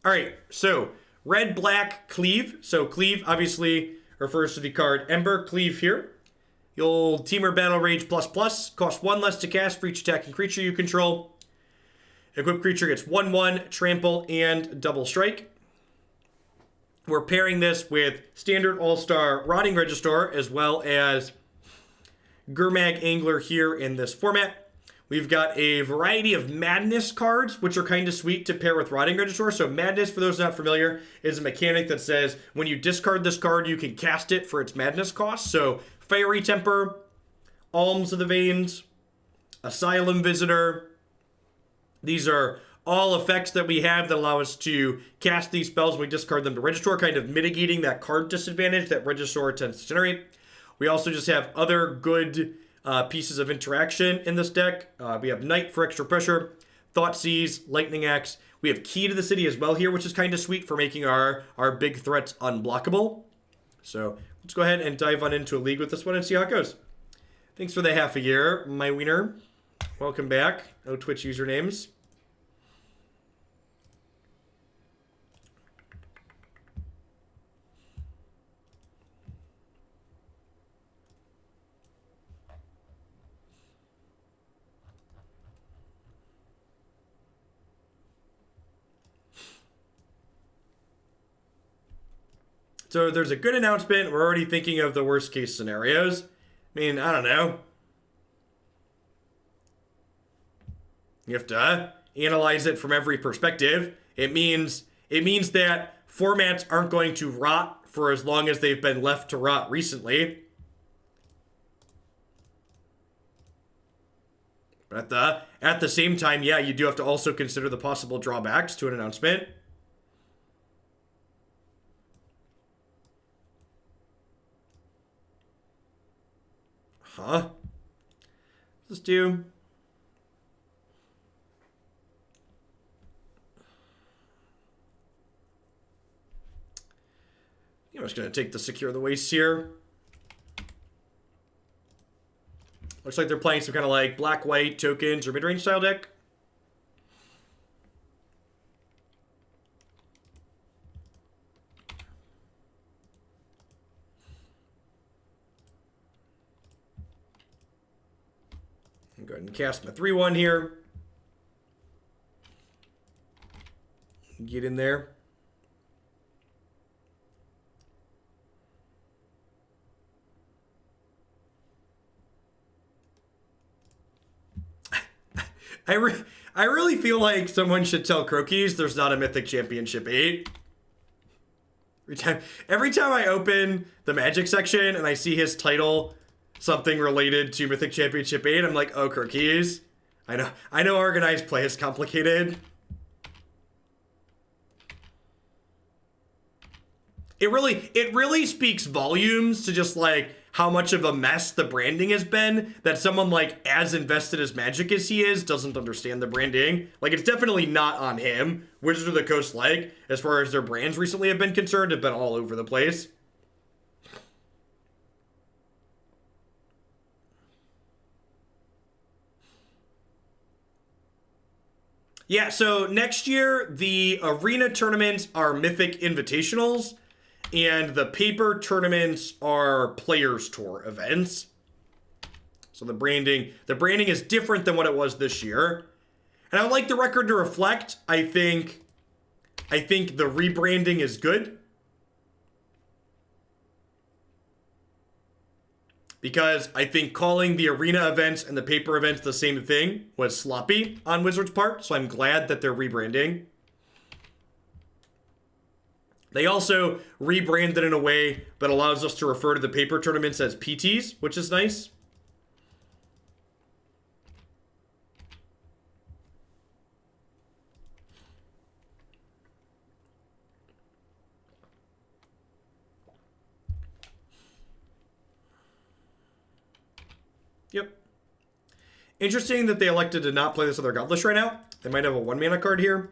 All right, so red, black, cleave. So cleave obviously refers to the card Embercleave here. The old Teamer Battle Rage ++. Costs 1 less to cast for each attacking creature you control. Equipped creature gets 1/1, trample, and double strike. We're pairing this with standard all-star Rotting Regisaur as well as Gurmag Angler here in this format. We've got a variety of Madness cards, which are kind of sweet to pair with Rotting Regisaur. So Madness, for those not familiar, is a mechanic that says when you discard this card, you can cast it for its Madness cost. So Fiery Temper, Alms of the Veins, Asylum Visitor. These are all effects that we have that allow us to cast these spells when we discard them to Regisaur, kind of mitigating that card disadvantage that Regisaur tends to generate. We also just have other good pieces of interaction in this deck. We have Knight for extra pressure, Thoughtseize, Lightning Axe. We have Key to the City as well here, which is kind of sweet for making our big threats unblockable. So let's go ahead and dive on into a league with this one and see how it goes. Thanks for the half a year, my wiener. Welcome back. No Twitch usernames. So there's a good announcement. We're already thinking of the worst case scenarios. I mean, I don't know. You have to analyze it from every perspective. It means that formats aren't going to rot for as long as they've been left to rot recently. But at the same time, yeah, you do have to also consider the possible drawbacks to an announcement. Huh? Let's do... I'm just going to take the Secure the Waste here. Looks like they're playing some kind of like black-white tokens or mid-range style deck. I'll go ahead and cast my 3/1 here. Get in there. I really feel like someone should tell Crokies there's not a Mythic Championship 8. Every time I open the Magic section and I see his title, something related to Mythic Championship 8, I'm like, oh, Crokies. I know organized play is complicated. It really speaks volumes to just like how much of a mess the branding has been that someone like as invested as Magic as he is doesn't understand the branding. Like, it's definitely not on him. Wizards of the Coast, like, as far as their brands recently have been concerned, have been all over the place. Yeah, so next year, the arena tournaments are Mythic Invitationals, and the paper tournaments are Players Tour events. So the branding is different than what it was this year. And I would like the record to reflect, I think the rebranding is good. Because I think calling the arena events and the paper events the same thing was sloppy on Wizards' part. So I'm glad that they're rebranding. They also rebranded in a way that allows us to refer to the paper tournaments as PTs, which is nice. Yep. Interesting that they elected to not play this other Godless right now. They might have a 1-mana card here.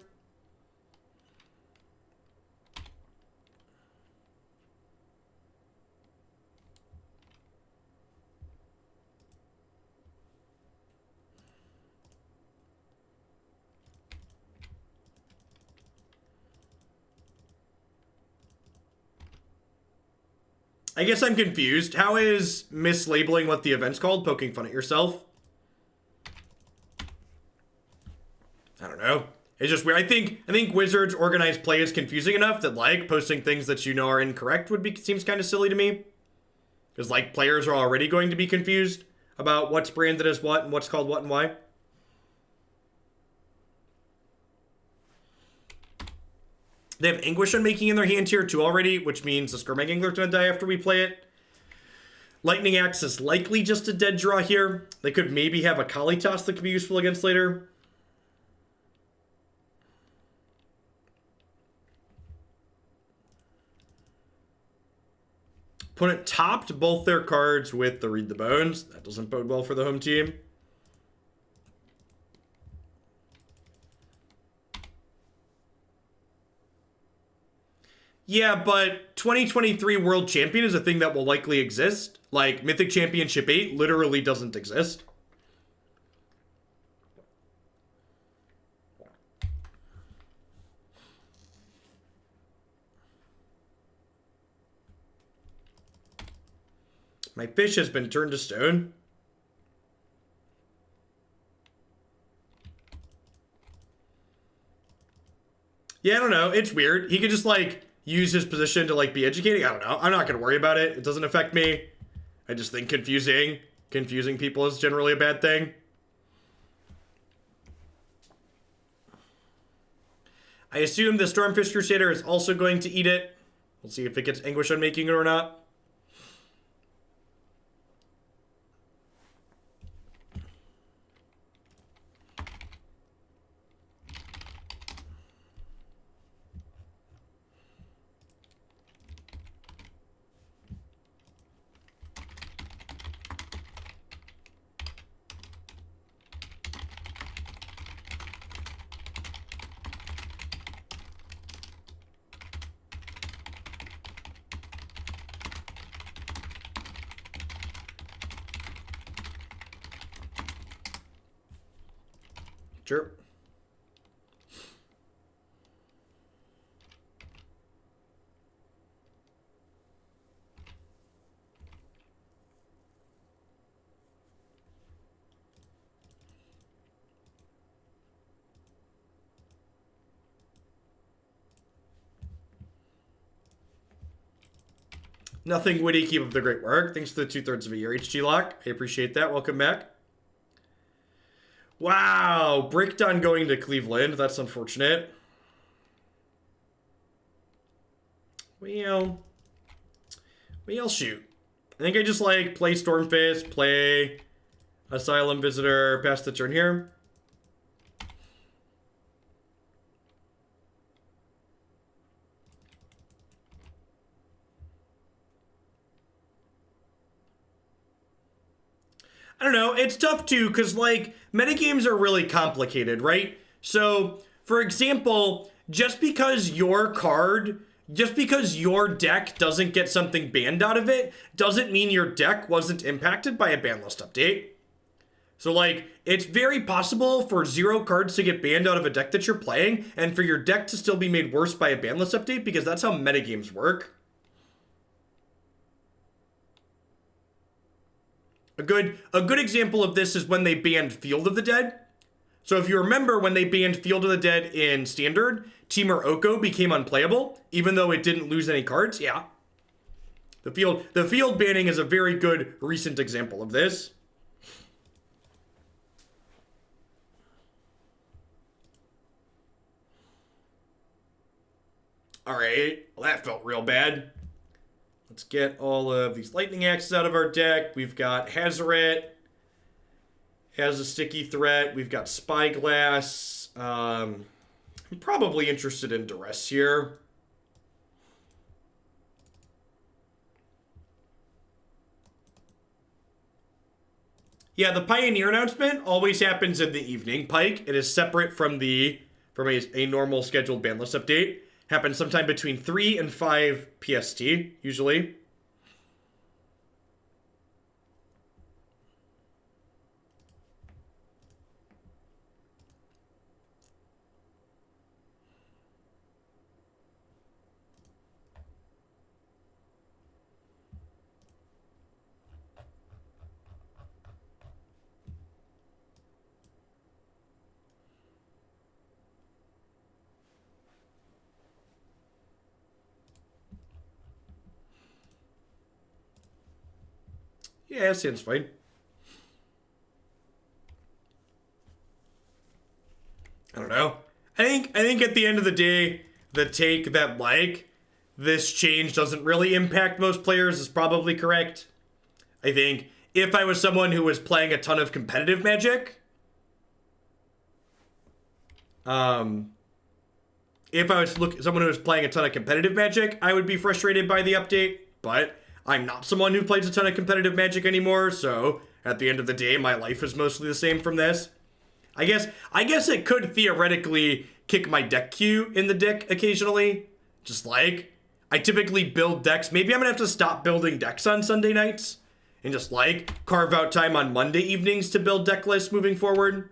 I guess I'm confused. How is mislabeling what the event's called poking fun at yourself? I don't know. It's just weird. I think Wizards organized play is confusing enough that like posting things that you know are incorrect seems kind of silly to me. Because like players are already going to be confused about what's branded as what and what's called what and why. They have Anguish Unmaking in their hand here too already, which means this Gurmag Angler is going to die after we play it. Lightning Axe is likely just a dead draw here. They could maybe have a Kalitas that could be useful against later. Opponent topped both their cards with the Read the Bones. That doesn't bode well for the home team. Yeah, but 2023 World Champion is a thing that will likely exist. Like, Mythic Championship 8 literally doesn't exist. My fish has been turned to stone. Yeah, I don't know. It's weird. He could just, like, use his position to, like, be educating. I don't know. I'm not going to worry about it. It doesn't affect me. I just think confusing people is generally a bad thing. I assume the Stormfist Crusader is also going to eat it. We'll see if it gets Anguish Unmaking it or not. Sure. Nothing witty, keep up the great work. Thanks for the 2/3 of a year, HG Lock. I appreciate that. Welcome back. Wow, Brickdon going to Cleveland. That's unfortunate. Well, shoot. I think I just, like, play Stormfist, play Asylum Visitor, pass the turn here. I don't know. It's tough, too, because, like, metagames are really complicated, right? So, for example, just because your deck doesn't get something banned out of it, doesn't mean your deck wasn't impacted by a ban list update. So, like, it's very possible for 0 cards to get banned out of a deck that you're playing, and for your deck to still be made worse by a ban list update, because that's how metagames work. A good example of this is when they banned Field of the Dead. So if you remember when they banned Field of the Dead in Standard, Temur Oko became unplayable, even though it didn't lose any cards. Yeah. The field banning is a very good recent example of this. Alright, well that felt real bad. Let's get all of these Lightning Axes out of our deck. We've got Hazoret has a sticky threat. We've got Spyglass. I'm probably interested in Duress here. Yeah, the Pioneer announcement always happens in the evening, Pike. It is separate from a normal scheduled ban list update. Happens sometime between 3 and 5 PST, usually. Yeah, that sounds fine. I don't know. I think at the end of the day, the take that, like, this change doesn't really impact most players is probably correct. I think if I was someone who was playing a ton of competitive Magic, if I was someone who was playing a ton of competitive Magic, I would be frustrated by the update, but I'm not someone who plays a ton of competitive Magic anymore, so at the end of the day, my life is mostly the same from this. I guess it could theoretically kick my deck queue in the dick occasionally. Just like, I typically build decks. Maybe I'm gonna have to stop building decks on Sunday nights and just like carve out time on Monday evenings to build deck lists moving forward.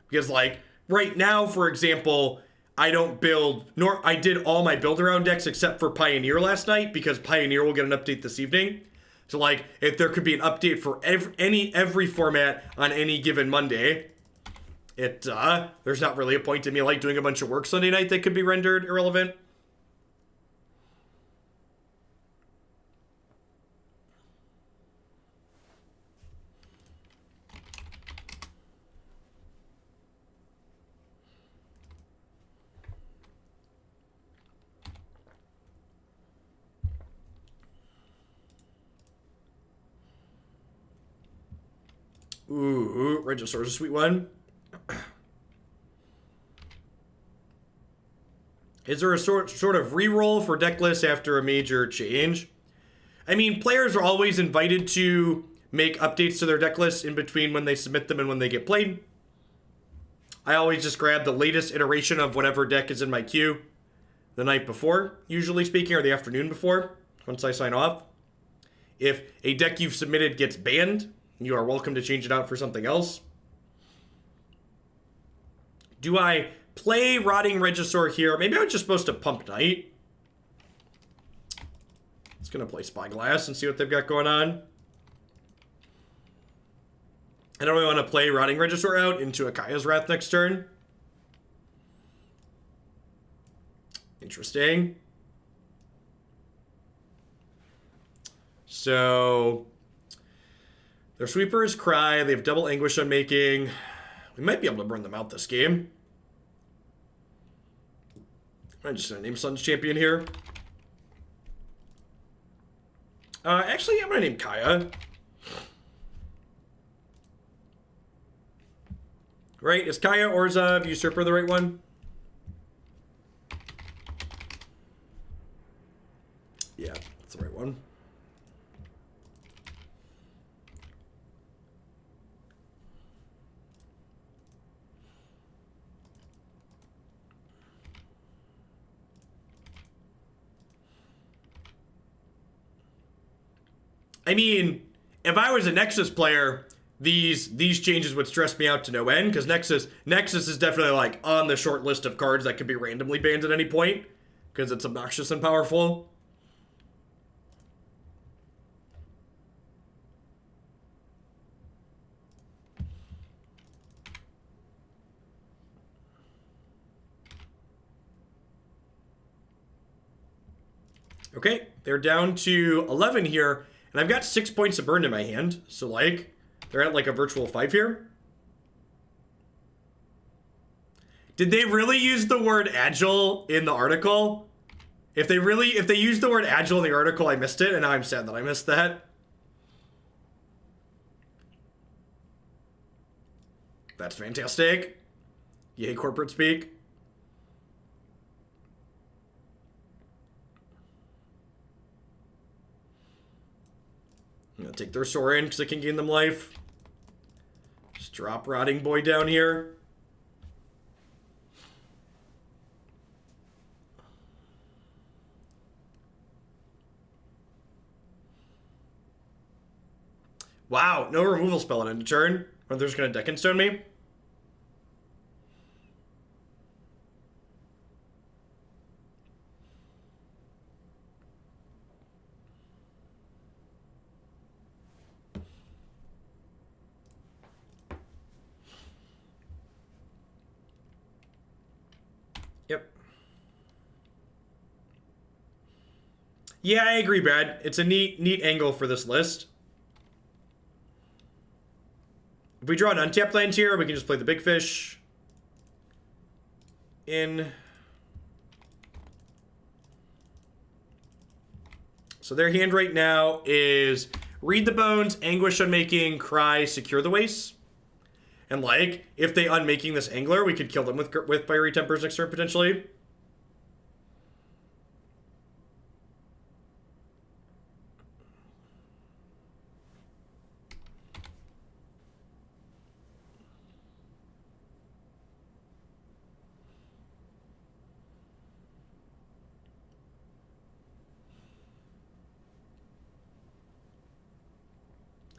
Because like right now, for example, I don't build, nor I did all my build around decks except for Pioneer last night because Pioneer will get an update this evening. So like if there could be an update for every format on any given Monday, there's not really a point in me like doing a bunch of work Sunday night that could be rendered irrelevant. Ooh, Regisaur's a sweet one. Is there a sort of reroll for deck lists after a major change? I mean, players are always invited to make updates to their deck lists in between when they submit them and when they get played. I always just grab the latest iteration of whatever deck is in my queue the night before, usually speaking, or the afternoon before, once I sign off. If a deck you've submitted gets banned, you are welcome to change it out for something else. Do I play Rotting Regisaur here? Maybe I'm just supposed to pump Knight. It's going to play Spyglass and see what they've got going on. I don't really want to play Rotting Regisaur out into a Kaya's Wrath next turn. Interesting. So their sweepers cry. They have double Anguish Unmaking. We might be able to burn them out this game. I'm just going to name Sun's Champion here. Actually, I'm going to name Kaya. Right? Is Kaya Orzhov Usurper the right one? Yeah, that's the right one. I mean, if I was a Nexus player, these changes would stress me out to no end, because Nexus is definitely like on the short list of cards that could be randomly banned at any point, because it's obnoxious and powerful. Okay, they're down to 11 here, and I've got 6 points of burn in my hand, so like, they're at like a virtual 5 here. Did they really use the word agile in the article? If they used the word agile in the article, I missed it, and now I'm sad that I missed that. That's fantastic. Yay, corporate speak. I'm gonna take their Sorin because I can gain them life. Just drop Rotting Boy down here. Wow, no removal spell on end of turn. Or they're just gonna Deck and Stone me. Yeah, I agree, Brad. It's a neat angle for this list. If we draw an untapped land here, we can just play the big fish in. So their hand right now is Read the Bones, Anguish Unmaking, Cry, Secure the Waste. And like, if they unmaking this Angler, we could kill them with Fiery Tempers next turn potentially.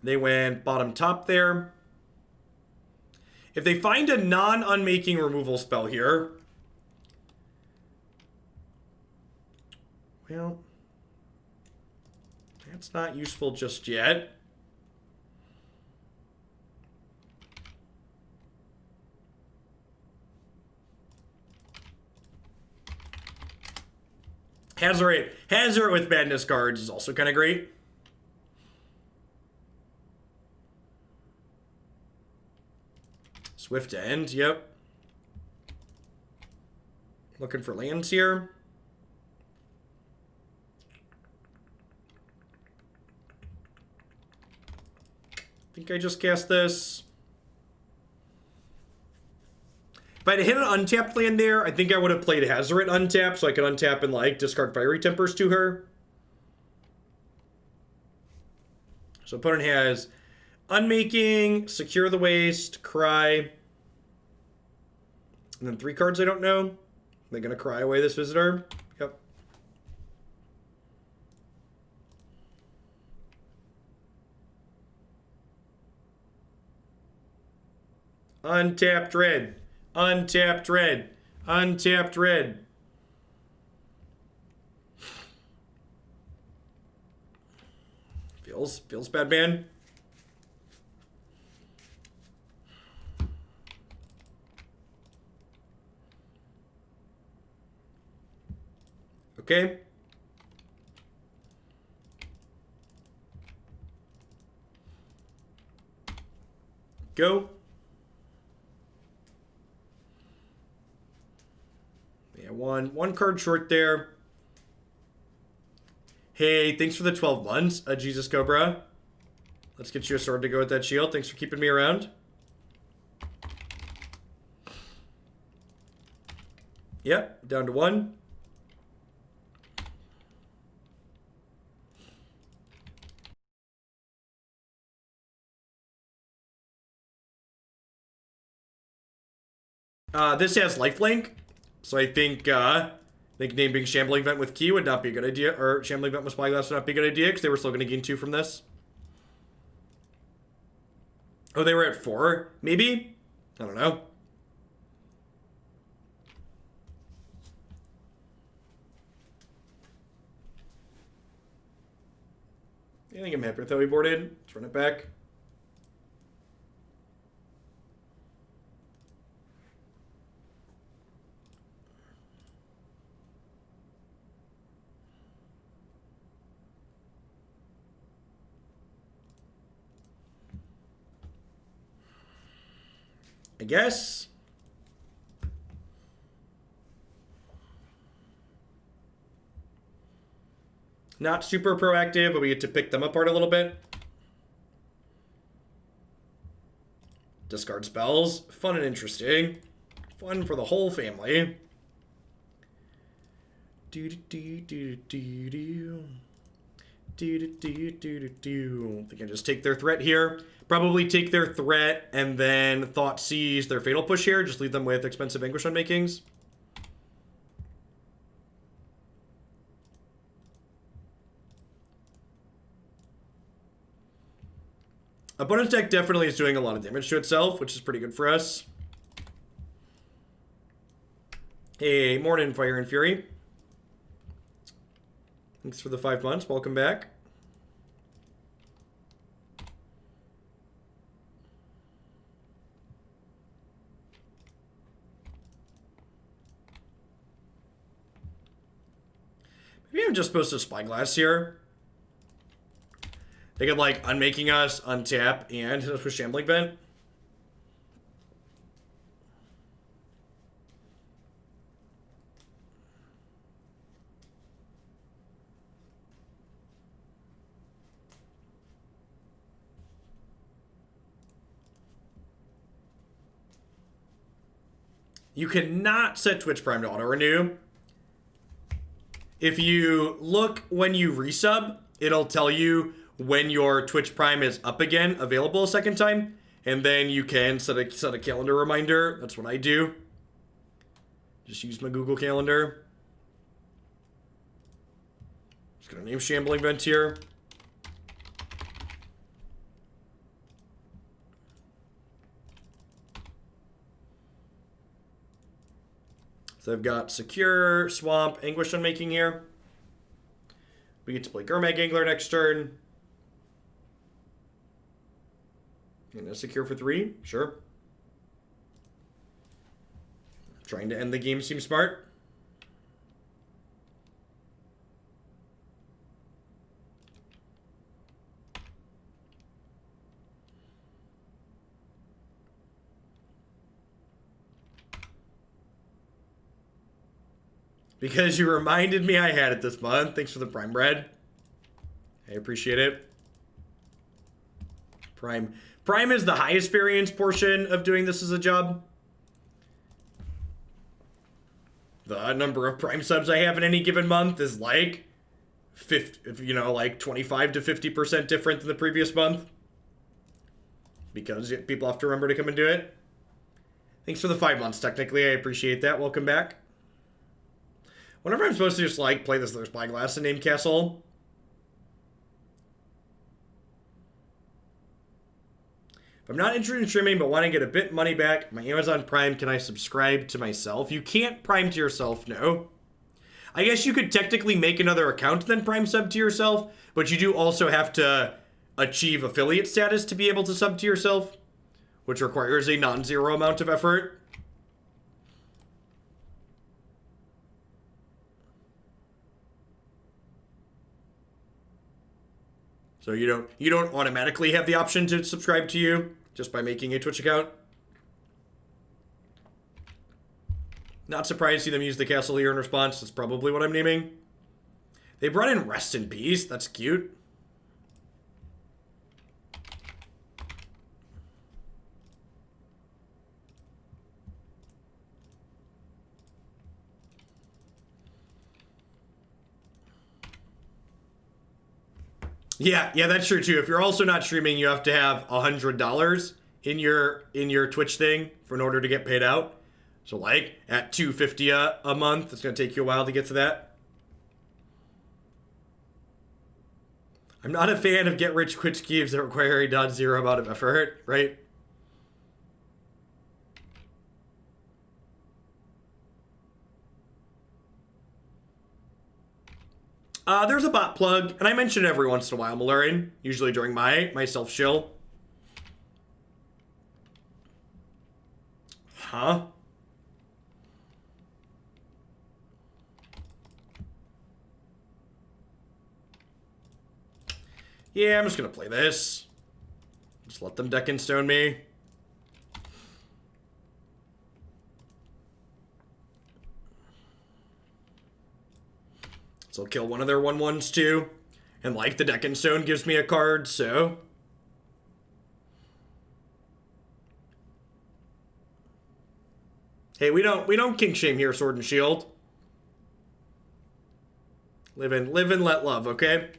They went bottom top there. If they find a non-unmaking removal spell here, well, that's not useful just yet. Hazoret with Madness cards is also kind of great. Swift End, yep. Looking for lands here. I think I just cast this. If I'd hit an untapped land there, I think I would have played Hazoret untapped, so I could untap and like discard Fiery Tempers to her. So opponent has Unmaking, Secure the Waste, Cry, and then 3 cards I don't know. They're going to cry away this visitor. Yep. Untapped red. Untapped red. Untapped red. Feels bad, man. Okay. Go. Yeah, one card short there. Hey, thanks for the 12 months, Jesus Cobra. Let's get you a sword to go with that shield. Thanks for keeping me around. Yep, down to 1. This has lifelink, so I think naming Shambling Vent with Key would not be a good idea, or Shambling Vent with Spyglass would not be a good idea, because they were still going to gain 2 from this. Oh, they were at 4, maybe? I don't know. I think I'm happy with how we boarded. Let's run it back. I guess. Not super proactive, but we get to pick them apart a little bit. Discard spells. Fun and interesting. Fun for the whole family. I think I just take their threat here. Probably take their threat and then Thoughtseize their Fatal Push here. Just leave them with expensive Anguish Unmakings. Opponent's deck definitely is doing a lot of damage to itself, which is pretty good for us. Hey, morning, Fire and Fury. Thanks for the 5 months. Welcome back. Maybe I'm just supposed to Spyglass here. They could, like, unmaking us, untap, and hit us with Shambling Vent. You cannot set Twitch Prime to auto-renew. If you look when you resub, it'll tell you when your Twitch Prime is up again, available a second time, and then you can set a calendar reminder. That's what I do. Just use my Google Calendar. Just gonna name Shambling Vent here. So I've got Secure, Swamp, Anguish Unmaking here. We get to play Gurmag Angler next turn. And a Secure for 3, sure. Trying to end the game seems smart. Because you reminded me I had it this month. Thanks for the Prime Bread. I appreciate it. Prime is the highest variance portion of doing this as a job. The number of Prime subs I have in any given month is like 50, you know, like 25 to 50% different than the previous month. Because people have to remember to come and do it. Thanks for the 5 months, technically. I appreciate that. Welcome back. Whenever I'm supposed to just, like, play this other Spyglass and name Castle. If I'm not interested in streaming but want to get a bit money back, my Amazon Prime, can I subscribe to myself? You can't Prime to yourself, no. I guess you could technically make another account and then Prime sub to yourself, but you do also have to achieve affiliate status to be able to sub to yourself, which requires a non-zero amount of effort. So you don't automatically have the option to subscribe to you just by making a Twitch account. Not surprised to see them use the castle here in response. That's probably what I'm naming. They brought in Rest in Peace. That's cute. Yeah, that's true too. If you're also not streaming, you have to have $100 in your Twitch thing in order to get paid out. So like at $250 a month, it's gonna take you a while to get to that. I'm not a fan of get rich quick schemes that require a non-zero amount of effort, right? There's a bot plug, and I mention it every once in a while, Malurian, usually during my self-shill. Huh? Yeah, I'm just gonna play this. Just let them deck and stone me. So I'll kill one of their 1/1s too. And like the deck and stone gives me a card, so. Hey, we don't kink shame here, Sword and Shield. Live and let love, okay?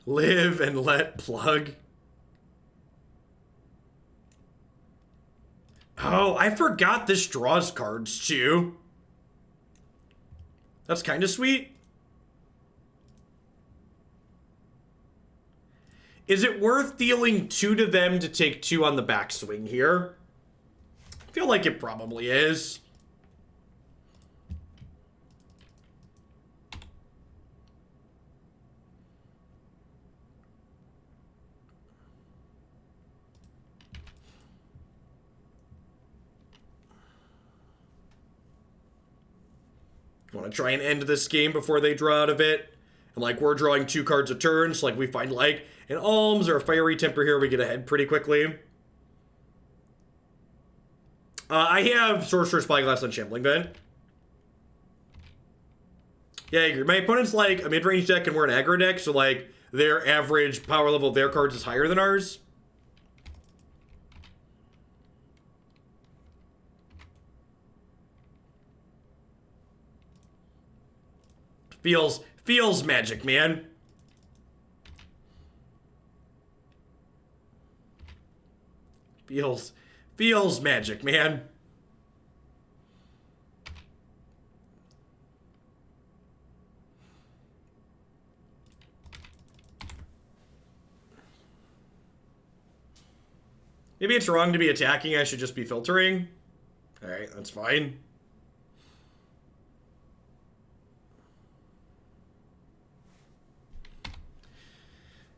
Live and let plug. Oh, I forgot this draws cards too. That's kind of sweet. Is it worth dealing 2 to them to take 2 on the backswing here? I feel like it probably is. Want to try and end this game before they draw out of it. And like we're drawing 2 cards a turn, so like we find like an Alms or a Fiery Temper here, we get ahead pretty quickly. I have Sorcerous Spyglass on Shambling Vent. Yeah, I agree. My opponent's like a mid-range deck and we're an aggro deck, so like their average power level of their cards is higher than ours. Feels magic, man. Feels magic, man. Maybe it's wrong to be attacking, I should just be filtering. Alright, that's fine.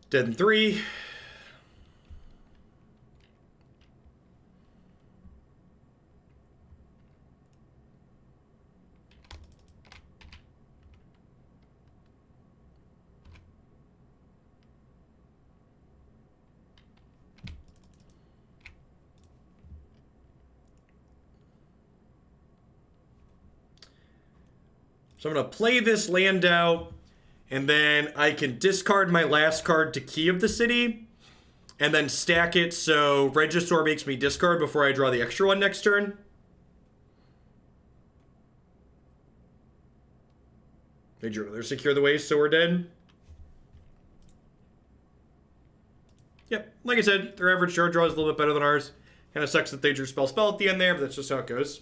Dead in 3. So I'm going to play this land out, and then I can discard my last card to Key of the City, and then stack it so Regisaur makes me discard before I draw the extra one next turn. They drew another Secure the Waste, so we're dead. Yep, like I said, their average draw is a little bit better than ours. Kind of sucks that they drew spell at the end there, but that's just how it goes.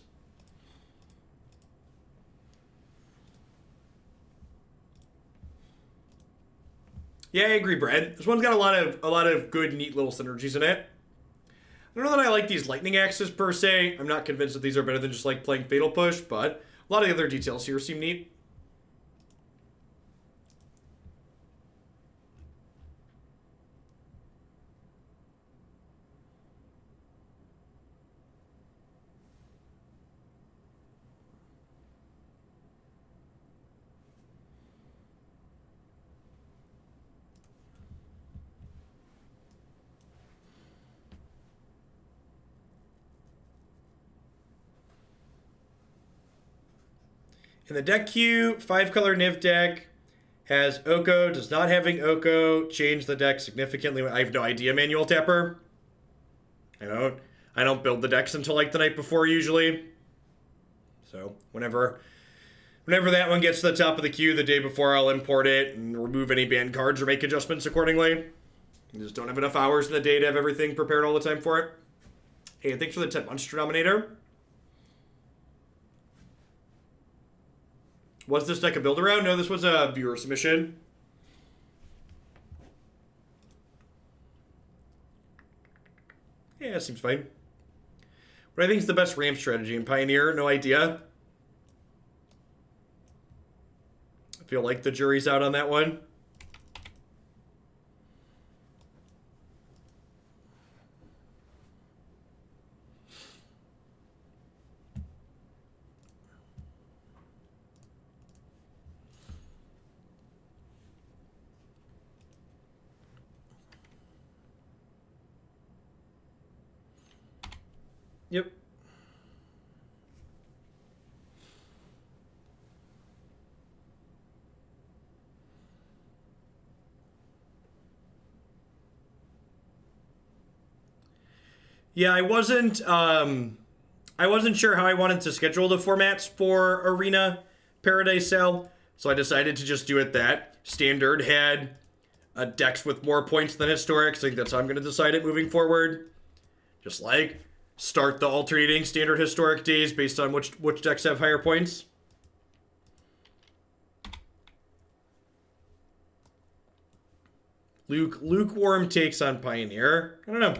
Yeah, I agree, Brad. This one's got a lot of good, neat little synergies in it. I don't know that I like these lightning axes per se. I'm not convinced that these are better than just like playing Fatal Push, but a lot of the other details here seem neat. In the deck queue, 5-color Niv deck has Oko, does not having Oko change the deck significantly. I have no idea, Manual Tapper. I don't build the decks until like the night before usually. So whenever that one gets to the top of the queue the day before, I'll import it and remove any banned cards or make adjustments accordingly. I just don't have enough hours in the day to have everything prepared all the time for it. Hey, thanks for the 10 Monster Dominator. Was this deck a build around? No, this was a viewer submission. Yeah, seems fine. What I think is the best ramp strategy in Pioneer? No idea. I feel like the jury's out on that one. Yep. Yeah, I wasn't sure how I wanted to schedule the formats for Arena Paradise Cell, so I decided to just do it that. Standard had decks with more points than Historic, so I think that's how I'm going to decide it moving forward. Just like start the alternating Standard Historic days based on which decks have higher points. Lukewarm takes on Pioneer. I don't know.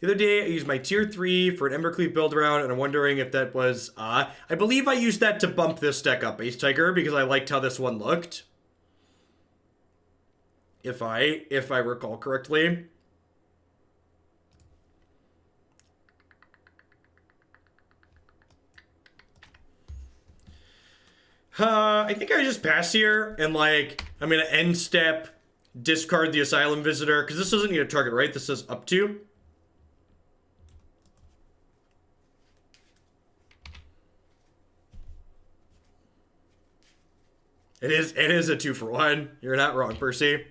The other day, I used my tier 3 for an Embercleave build around, and I'm wondering if that was, I believe I used that to bump this deck up, Ace Tiger, because I liked how this one looked. If I recall correctly. I think I just pass here, and like, I'm gonna end step, discard the Asylum Visitor, because this doesn't need a target, right? This says up to. It is a 2-for-1. You're not wrong, Percy.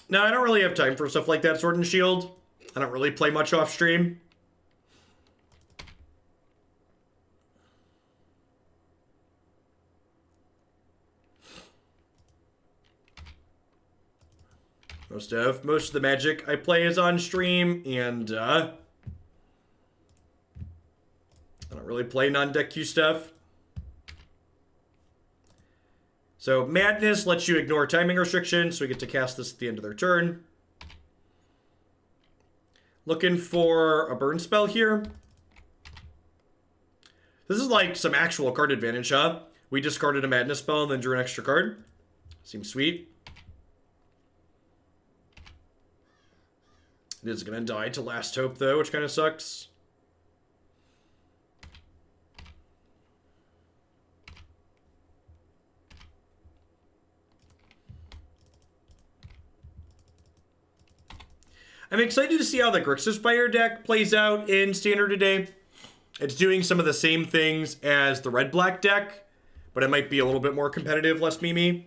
No, I don't really have time for stuff like that, Sword and Shield. I don't really play much off stream. Most of the Magic I play is on stream, and I don't really play non-deck Q stuff. So Madness lets you ignore timing restrictions, so we get to cast this at the end of their turn. Looking for a burn spell here. This is like some actual card advantage, huh? We discarded a Madness spell and then drew an extra card. Seems sweet. It is going to die to Last Hope, though, which kind of sucks. I'm excited to see how the Grixis Fire deck plays out in Standard today. It's doing some of the same things as the red-black deck, but it might be a little bit more competitive, less memey.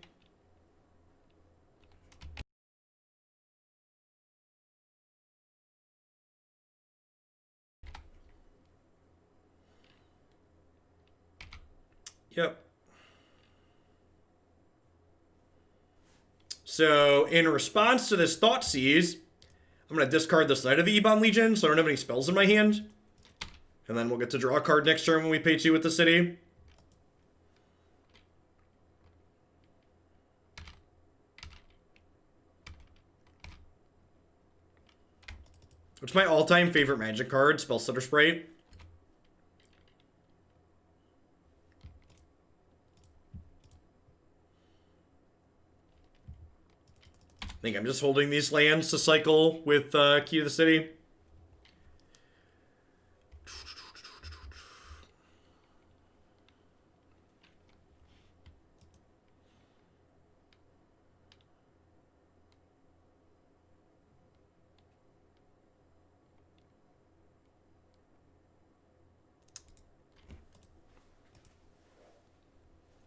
Yep. So, in response to this Thoughtseize, I'm going to discard this Knight of the Ebon Legion, so I don't have any spells in my hand. And then we'll get to draw a card next turn when we pay 2 with the city. Which is my all-time favorite Magic card, Spellstutter Sprite. I think I'm just holding these lands to cycle with Key to the City.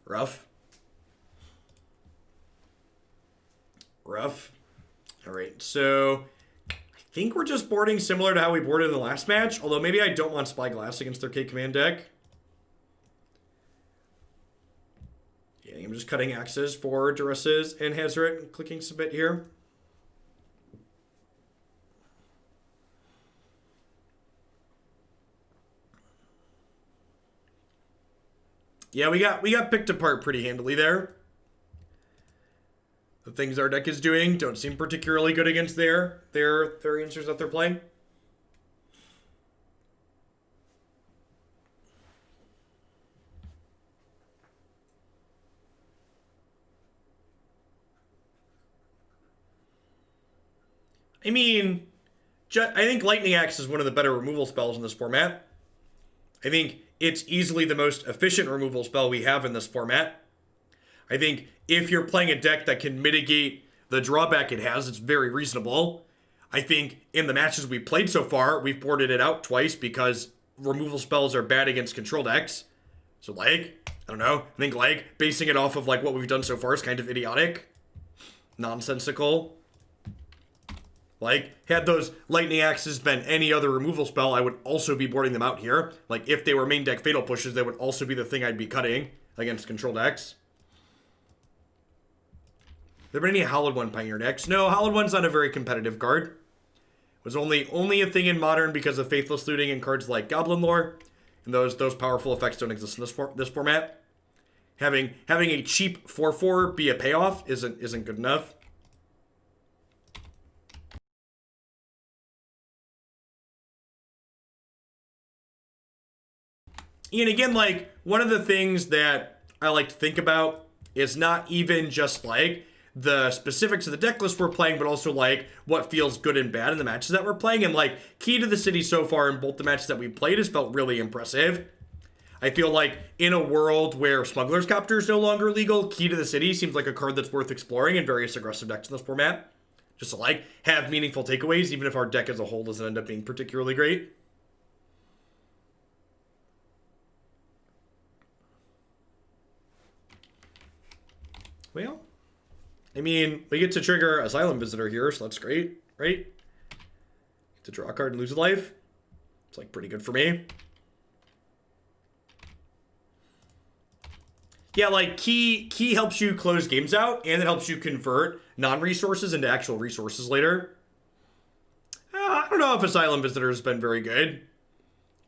Rough. Rough. All right, so I think we're just boarding similar to how we boarded in the last match, although maybe I don't want Spyglass against their K-Command deck. Yeah, I'm just cutting axes for Duresses and Hazoret and clicking submit here. Yeah, we got picked apart pretty handily there. The things our deck is doing don't seem particularly good against their answers that they're playing. I mean, I think Lightning Axe is one of the better removal spells in this format. I think it's easily the most efficient removal spell we have in this format. I think if you're playing a deck that can mitigate the drawback it has, it's very reasonable. I think in the matches we've played so far, we've boarded it out twice because removal spells are bad against control decks. So, like, I don't know. I think, like, basing it off of, like, what we've done so far is kind of idiotic. Nonsensical. Like, had those Lightning Axes been any other removal spell, I would also be boarding them out here. Like, if they were main deck Fatal Pushes, they would also be the thing I'd be cutting against control decks. There been any Hallowed One Pioneer decks? No, Hallowed One's not a very competitive card. It was only a thing in Modern because of Faithless Looting and cards like Goblin Lore. And those powerful effects don't exist in this format. Having a cheap 4/4 be a payoff isn't good enough. And again, like, one of the things that I like to think about is not even just, like, the specifics of the deck list we're playing, but also, like, what feels good and bad in the matches that we're playing. And, like, Key to the City so far in both the matches that we've played has felt really impressive. I feel like in a world where Smuggler's Copter is no longer legal, Key to the City seems like a card that's worth exploring in various aggressive decks in this format. Just to, like, have meaningful takeaways, even if our deck as a whole doesn't end up being particularly great. Well, I mean, we get to trigger Asylum Visitor here, so that's great, right? Get to draw a card and lose a life. It's, like, pretty good for me. Yeah, like, Key helps you close games out, and it helps you convert non-resources into actual resources later. I don't know if Asylum Visitor has been very good.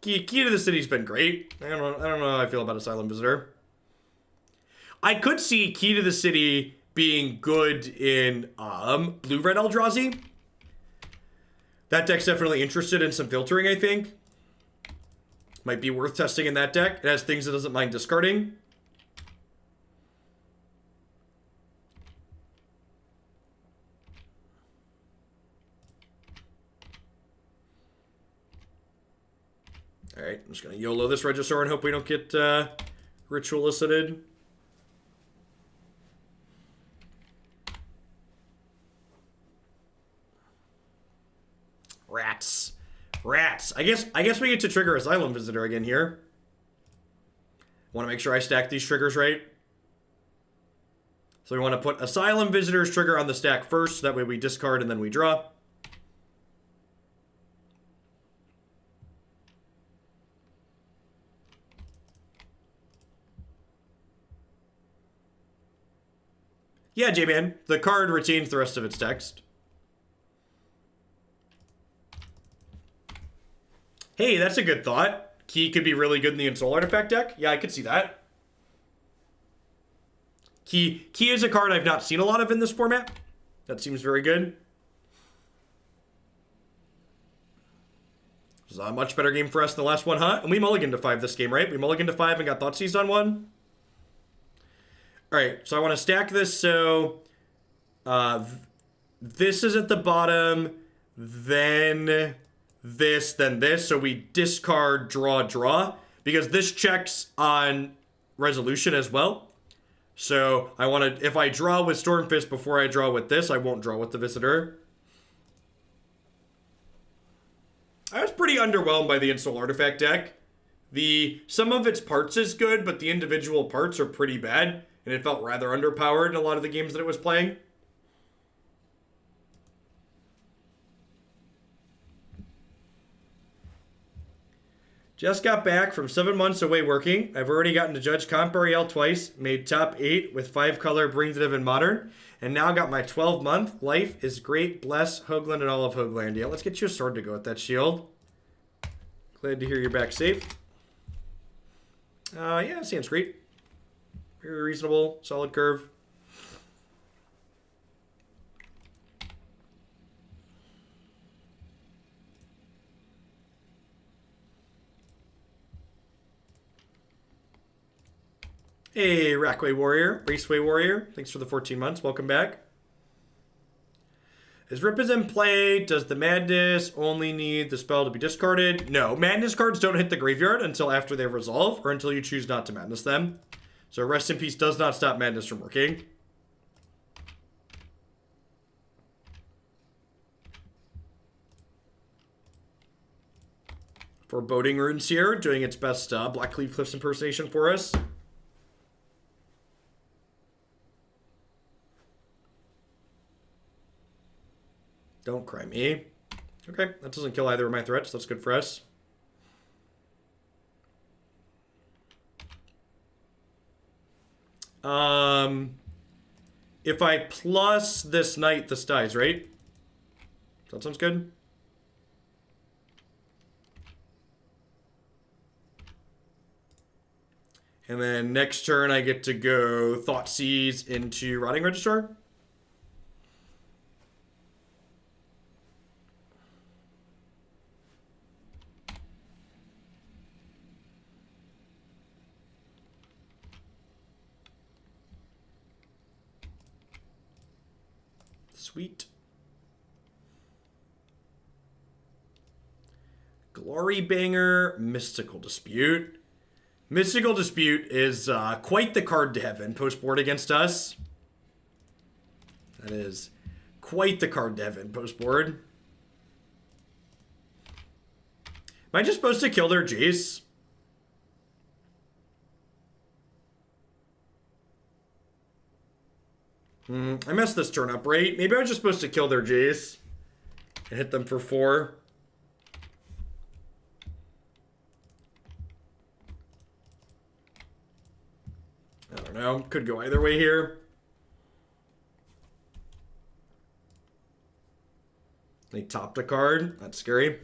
Key to the City's been great. I don't know how I feel about Asylum Visitor. I could see Key to the City being good in blue-red Eldrazi. That deck's definitely interested in some filtering, I think. Might be worth testing in that deck. It has things it doesn't mind discarding. Alright, I'm just going to YOLO this Regisaur and hope we don't get Ritual elicited. Rats. I guess we get to trigger Asylum Visitor again here. Want to make sure I stack these triggers right. So we want to put Asylum Visitor's trigger on the stack first. That way we discard and then we draw. Yeah, J-Man. The card retains the rest of its text. Hey, that's a good thought. Key could be really good in the Ensoul Artifact deck. Yeah, I could see that. Key is a card I've not seen a lot of in this format. That seems very good. This is a much better game for us than the last one, huh? And we mulliganed to 5 this game, right? We mulliganed to 5 and got Thoughtseize on 1. Alright, so I want to stack this so this is at the bottom, then this, then this. So we discard, draw, because this checks on resolution as well. So I want to, if I draw with Stormfist before I draw with this, I won't draw with the Visitor. I was pretty underwhelmed by the Ensoul Artifact deck. Some of its parts is good, but the individual parts are pretty bad. And it felt rather underpowered in a lot of the games that it was playing. Just got back from 7 months away working. I've already gotten to judge Comp Ariel twice, made top 8 with 5-color Brainsdiv and Modern, and now got my 12-month. Life is great. Bless Hoagland and all of Hoaglandia. Let's get you a sword to go with that shield. Glad to hear you're back safe. Yeah, seems great. Very reasonable, solid curve. Hey, Rackway Warrior, Raceway Warrior, thanks for the 14 months. Welcome back. Is Rip is in play? Does the Madness only need the spell to be discarded? No, Madness cards don't hit the graveyard until after they resolve or until you choose not to Madness them. So Rest in Peace does not stop Madness from working. Foreboding Ruins here, doing its best Blackcleave Cliffs impersonation for us. Don't cry me. Okay, that doesn't kill either of my threats. That's good for us. If I plus this knight, this dies, right? That sounds good. And then next turn I get to go Thoughtseize into Rotting Regisaur. Sweet. Glory Banger, Mystical Dispute. Mystical Dispute is quite the card to have in post-board against us. That is quite the card to have in post-board. Am I just supposed to kill their Jace? I messed this turn up, right? Maybe I was just supposed to kill their Jace and hit them for 4. I don't know. Could go either way here. They topped a card. That's scary.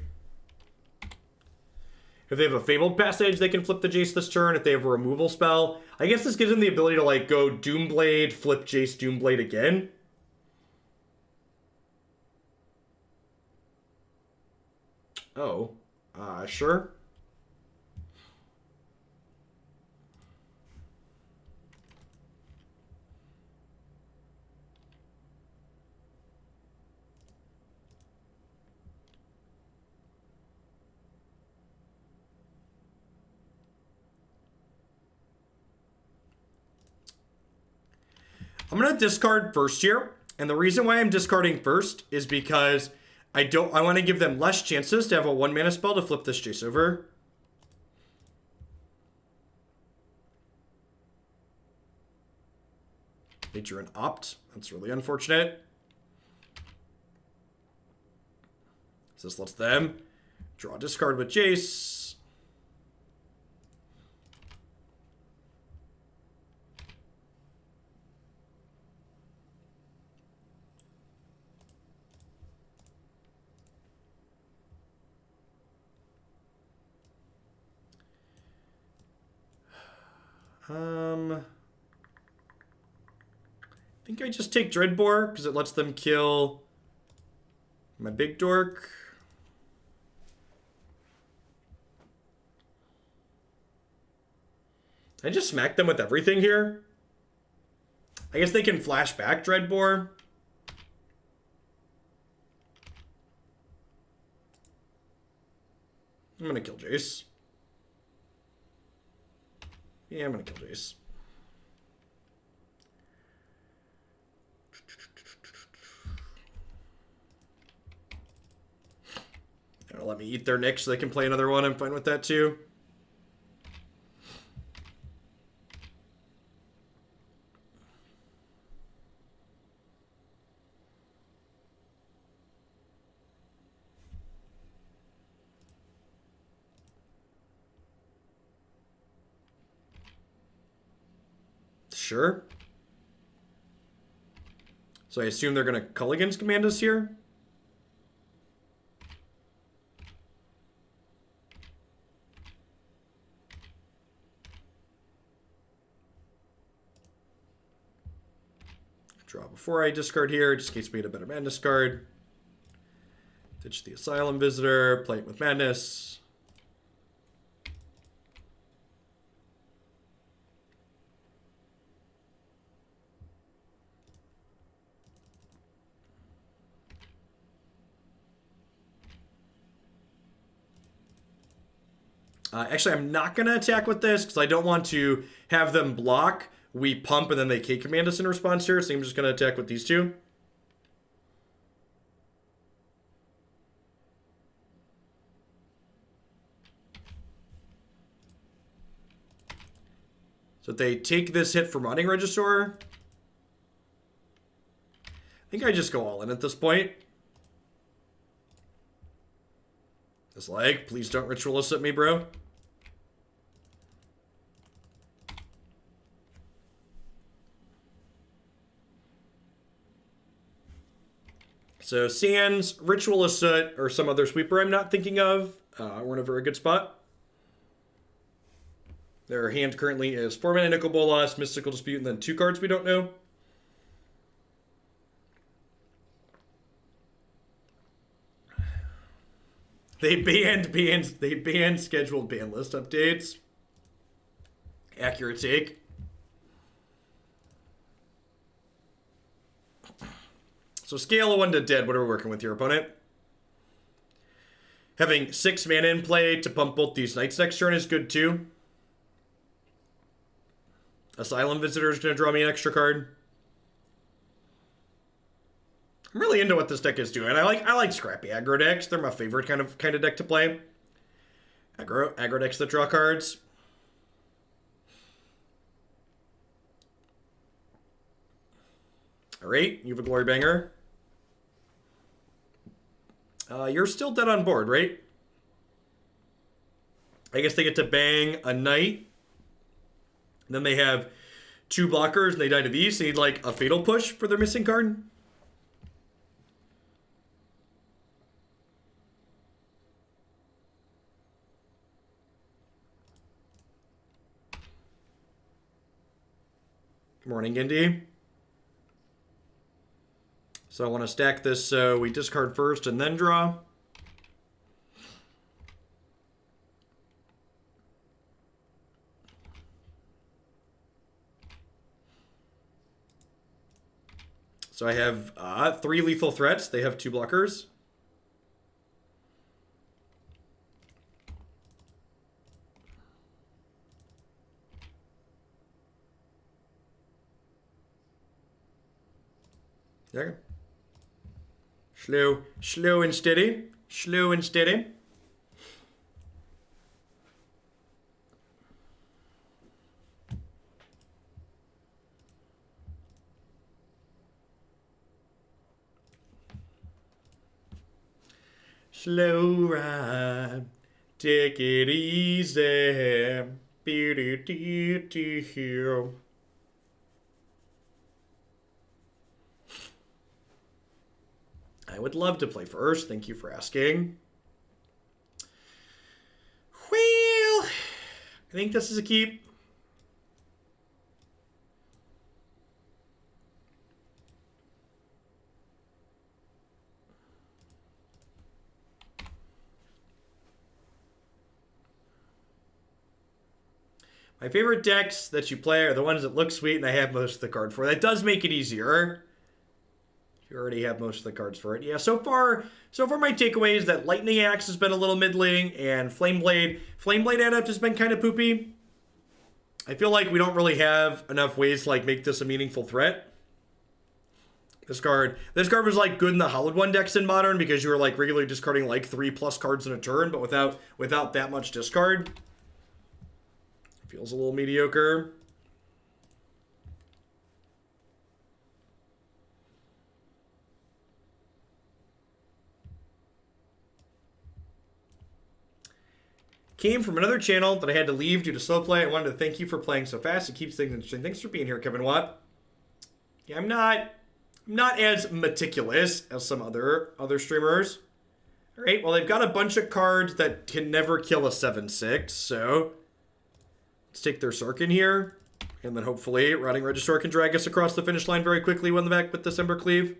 If they have a Fabled Passage, they can flip the Jace this turn. If they have a removal spell, I guess this gives them the ability to, like, go Doomblade, flip Jace, Doomblade again. Oh, sure. I'm going to discard first here. And the reason why I'm discarding first is because I want to give them less chances to have a 1-mana spell to flip this Jace over. They drew an Opt. That's really unfortunate. So this lets them draw a discard with Jace. I think I just take Dreadbore because it lets them kill my big dork. I just smack them with everything here. I guess they can flash back Dreadbore. I'm gonna kill Jace. Yeah, I'm gonna kill Jace. They'll let me eat their nick so they can play another one. I'm fine with that too. Sure. So I assume they're going to Culligan's command us here. Draw before I discard here, just in case we get a better Madness card. Ditch the Asylum Visitor, play it with Madness. Actually, I'm not going to attack with this because I don't want to have them block. We pump and then they K-command us in response here, so I'm just going to attack with these two. So if they take this hit from Rotting Regisaur, I think I just go all in at this point. This leg, please don't Ritualist at me, bro. So Sands, Ritualist Soot, or some other sweeper I'm not thinking of. We're in a very good spot. Their hand currently is 4 mana Nicol Bolas, Mystical Dispute, and then 2 cards we don't know. They banned scheduled ban list updates. Accurate take. So scale of 1 to dead, what are we working with your opponent? Having 6 mana in play to pump both these knights next turn is good too. Asylum Visitor is going to draw me an extra card. I'm really into what this deck is doing. I like scrappy aggro decks. They're my favorite kind of deck to play. Aggro decks that draw cards. Alright, you have a Glory Banger. You're still dead on board, right? I guess they get to bang a knight. Then they have 2 blockers and they die to these. They need like a Fatal Push for their missing card. Morning, Indy. So I want to stack this so we discard first and then draw. So I have 3 lethal threats. They have 2 blockers. There. Slow and steady. Slow and steady. Slow ride. Take it easy. I would love to play first. Thank you for asking. Well, I think this is a keep. My favorite decks that you play are the ones that look sweet and I have most of the card for. That does make it easier. You already have most of the cards for it. Yeah, so far my takeaway is that Lightning Axe has been a little middling, and Flameblade Adept has been kind of poopy. I feel like we don't really have enough ways to like make this a meaningful threat. This card was like good in the Hollowed One decks in Modern because you were like regularly discarding like 3+ cards in a turn, but without that much discard. Feels a little mediocre. Came from another channel that I had to leave due to slow play. I wanted to thank you for playing so fast. It keeps things interesting. Thanks for being here, Kevin Watt. Yeah, I'm not as meticulous as some other streamers. All right, well, they've got a bunch of cards that can never kill a 7/6, so let's take their Sarkin here. And then hopefully Rotting Regisaur can drag us across the finish line very quickly when the back with this Embercleave.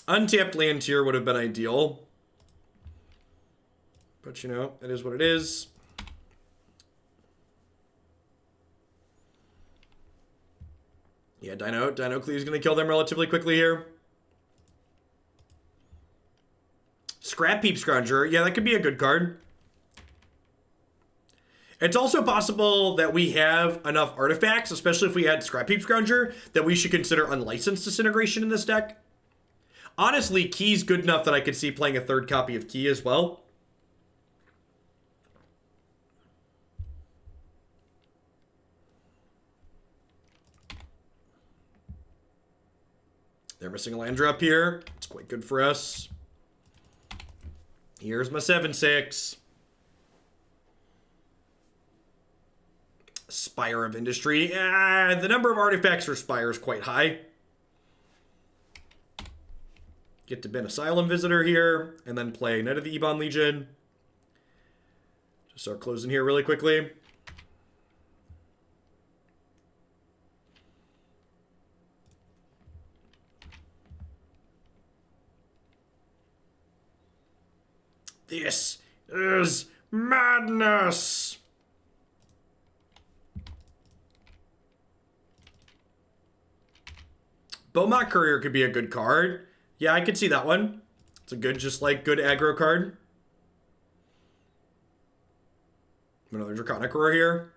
Untapped land tier would have been ideal. But, you know, it is what it is. Yeah, Dinocleave is going to kill them relatively quickly here. Scrap Peep Scrounger. Yeah, that could be a good card. It's also possible that we have enough artifacts, especially if we had Scrap Peep Scrounger, that we should consider Unlicensed Disintegration in this deck. Honestly, Key's good enough that I could see playing a 3rd copy of Key as well. They're missing a land drop here. It's quite good for us. Here's my 7/6. Spire of Industry. The number of artifacts for Spire is quite high. Get to bin Asylum Visitor here, and then play Knight of the Ebon Legion. Just start closing here really quickly. This is madness! Beaumont Courier could be a good card. Yeah, I could see that one. It's a good, just like, good aggro card. Another Draconic Roar here.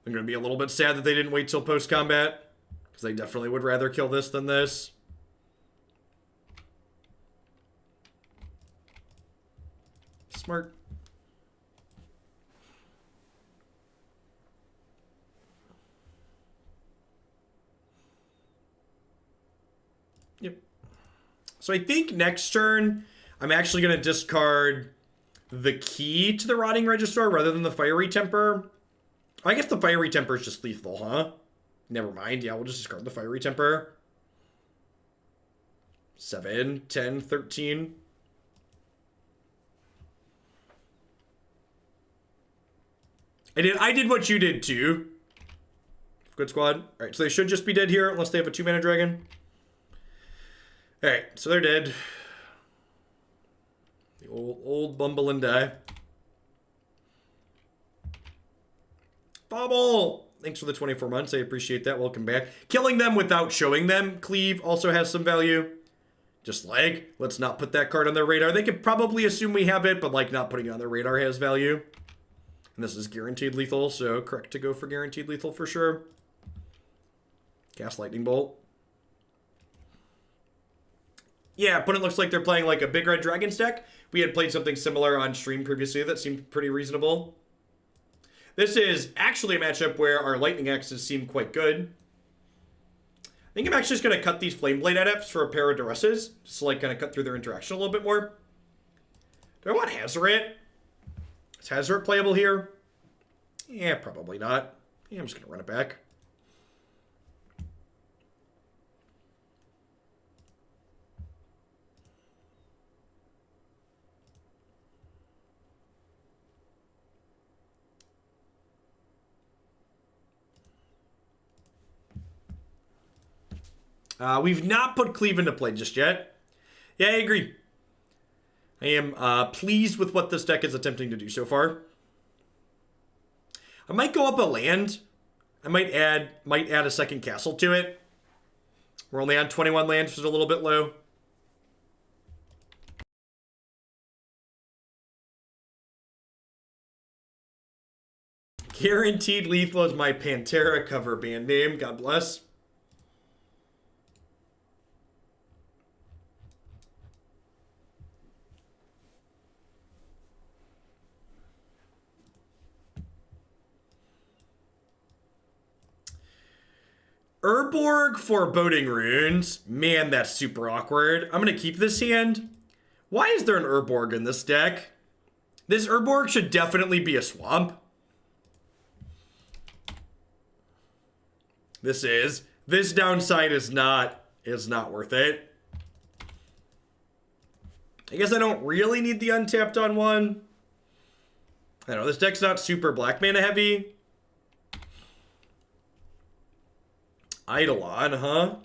I'm going to be a little bit sad that they didn't wait till post-combat, because they definitely would rather kill this than this. Smart. Yep. So I think next turn, I'm actually going to discard the key to the Rotting Regisaur rather than the Fiery Temper. I guess the Fiery Temper is just lethal, huh? Never mind. Yeah, we'll just discard the Fiery Temper. 7, 10, 13. I did what you did too. Good squad. Alright, so they should just be dead here unless they have a 2-mana dragon. Alright, so they're dead. The old bumble and die. Bobble! Thanks for the 24 months. I appreciate that. Welcome back. Killing them without showing them Cleave also has some value. Just like, let's not put that card on their radar. They could probably assume we have it, but like not putting it on their radar has value. And this is guaranteed lethal, so correct to go for guaranteed lethal for sure. Cast Lightning Bolt. Yeah, opponent looks like they're playing like a big red Dragons deck. We had played something similar on stream previously that seemed pretty reasonable. This is actually a matchup where our Lightning Axes seem quite good. I think I'm actually just going to cut these Flameblade Adepts for a pair of Duresses, just to like kind of cut through their interaction a little bit more. Do I want Hazoret? Is Hazoret playable here? Yeah, probably not. Yeah, I'm just going to run it back. We've not put Cleave into play just yet. Yeah, I agree. I am pleased with what this deck is attempting to do so far. I might go up a land. I might add a second castle to it. We're only on 21 land, which is a little bit low. Guaranteed Lethal is my Pantera cover band name. God bless. Urborg Foreboding Ruins. Man, that's super awkward. I'm going to keep this hand. Why is there an Urborg in this deck? This Urborg should definitely be a swamp. This downside is not worth it. I guess I don't really need the untapped on one. I don't know, this deck's not super black mana heavy. Eidolon, huh?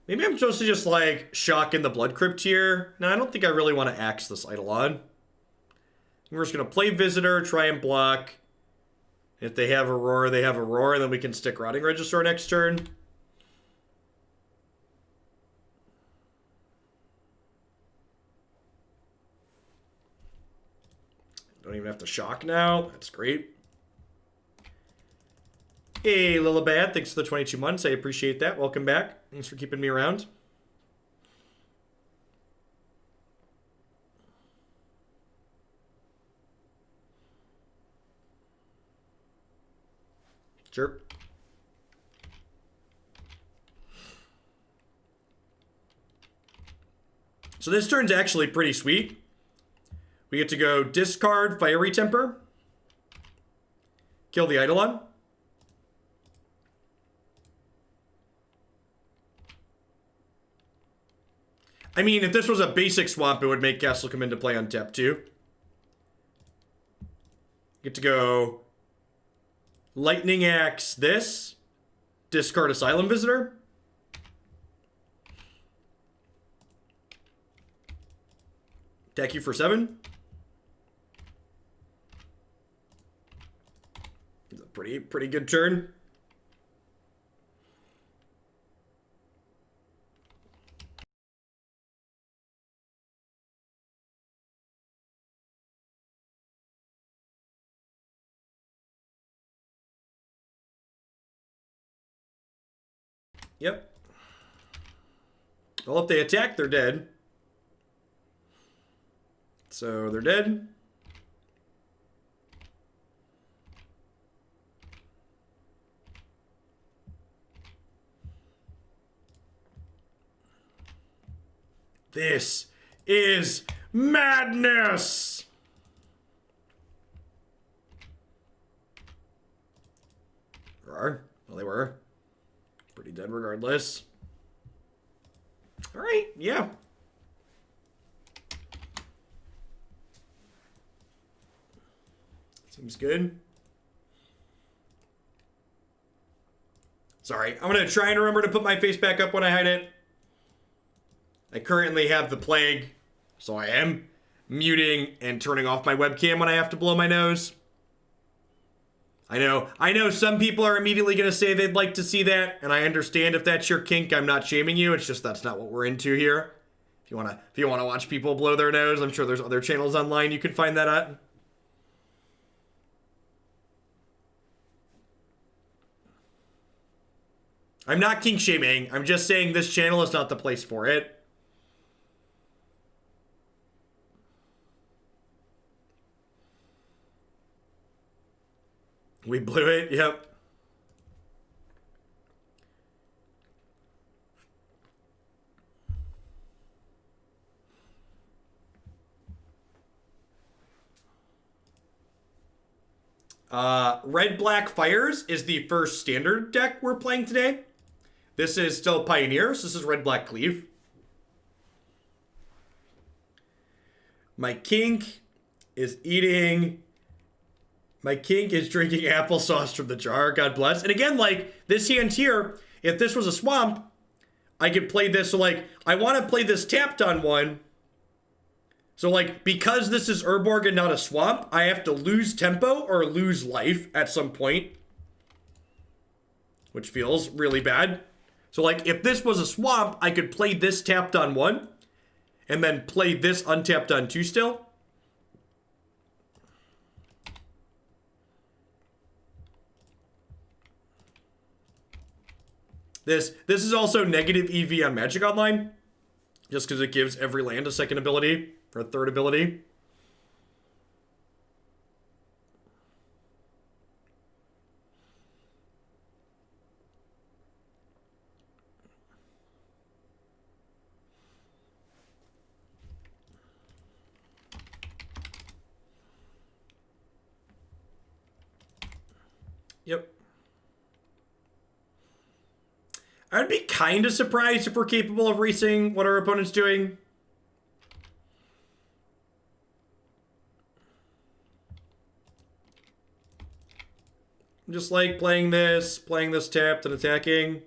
Maybe I'm supposed to just, like, shock in the Blood Crypt here. No, I don't think I really want to axe this Eidolon. We're just going to play Visitor, try and block. If they have a Roar, they have a Roar, and then we can stick Rotting Regisaur next turn. Don't even have to shock now. That's great. Hey, Lilibad, thanks for the 22 months. I appreciate that. Welcome back. Thanks for keeping me around. Sure. So this turn's actually pretty sweet. We get to go discard Fiery Temper. Kill the Eidolon. I mean, if this was a basic swamp, it would make Castle come into play on tap too. Get to go Lightning Axe this. Discard Asylum Visitor. Attack you for 7. It's a pretty good turn. Yep. Well, if they attack, they're dead. So they're dead. This is madness! Well, they were. Pretty dead regardless. Alright, yeah. Seems good. Sorry, I'm going to try and remember to put my face back up when I hide it. I currently have the plague, so I am muting and turning off my webcam when I have to blow my nose. I know some people are immediately going to say they'd like to see that, and I understand if that's your kink. I'm not shaming you. It's just that's not what we're into here. If you want to watch people blow their nose, I'm sure there's other channels online you can find that at. I'm not kink shaming. I'm just saying this channel is not the place for it. We blew it, yep. Red-Black Fires is the first standard deck we're playing today. This is still Pioneers. This is Red-Black Cleave. My kink is eating... My kink is drinking applesauce from the jar. God bless. And again, like, this hand here, if this was a swamp, I could play this. So, like, I want to play this tapped on one. So, like, because this is Urborg and not a swamp, I have to lose tempo or lose life at some point. Which feels really bad. So, like, if this was a swamp, I could play this tapped on one. And then play this untapped on two still. This is also negative EV on Magic Online, just because it gives every land a second ability, or a third ability. Yep. I'd be kind of surprised if we're capable of racing what our opponent's doing. Just like playing this tapped and attacking.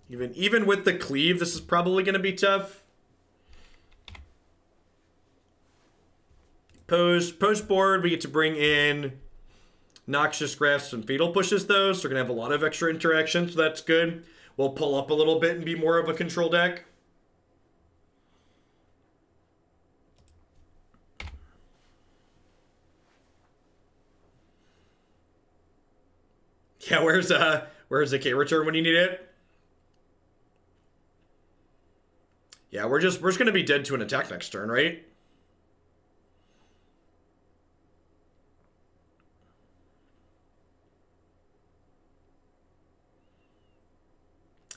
Even with the cleave, this is probably going to be tough. Post board, we get to bring in Noxious Grasp and Fatal Pushes those, so we're going to have a lot of extra interaction, so that's good. We'll pull up a little bit and be more of a control deck. Yeah, where's the K return when you need it? Yeah, we're just going to be dead to an attack next turn, right?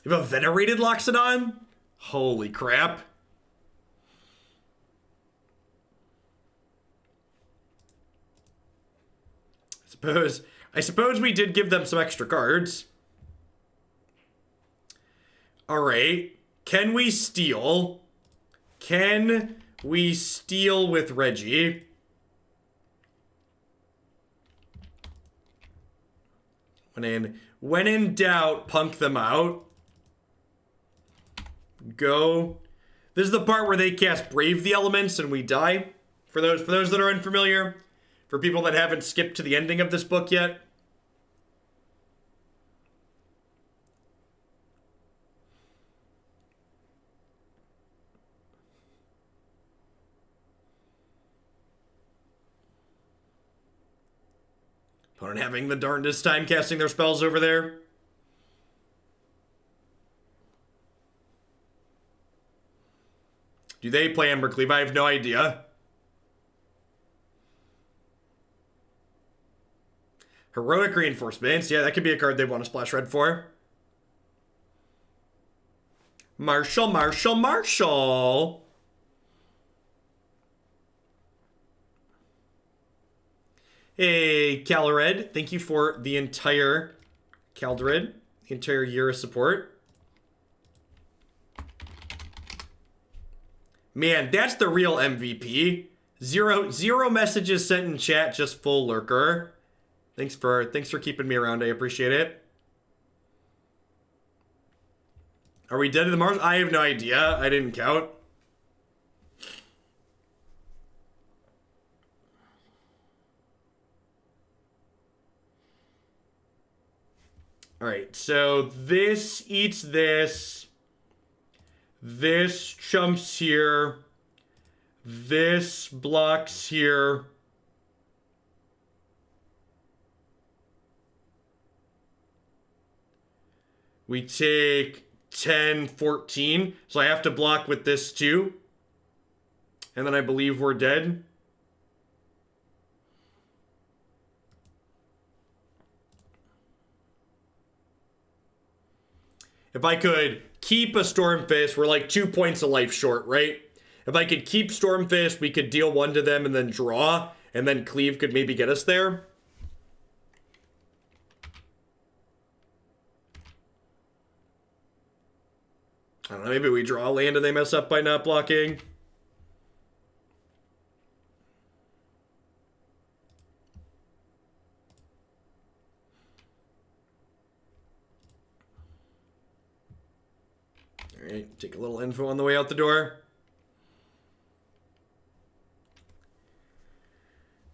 You have a Venerated Loxodon? Holy crap. I suppose we did give them some extra cards. Alright. Can we steal? Can we steal with Reggie? When in doubt, punk them out. Go. This is the part where they cast Brave the Elements and we die. For those that are unfamiliar. For people that haven't skipped to the ending of this book yet. Opponent having the darndest time casting their spells over there. Do they play Embercleave? I have no idea. Heroic Reinforcements. Yeah, that could be a card they want to splash red for. Marshall, Marshall, Marshall. Hey, Calored. Thank you for the entire Caldered, the entire year of support. Man, that's the real MVP. Zero messages sent in chat, just full lurker. Thanks for keeping me around. I appreciate it. Are we dead to the Mars? I have no idea. I didn't count. Alright, so this eats this. This jumps here. This blocks here. We take 10, 14. So I have to block with this too. And then I believe we're dead. If I could keep a Stormfist, we're like 2 points of life short, right? If I could keep Stormfist, we could deal 1 to them and then draw. And then Cleave could maybe get us there. I don't know, maybe we draw land and they mess up by not blocking. Alright, take a little info on the way out the door.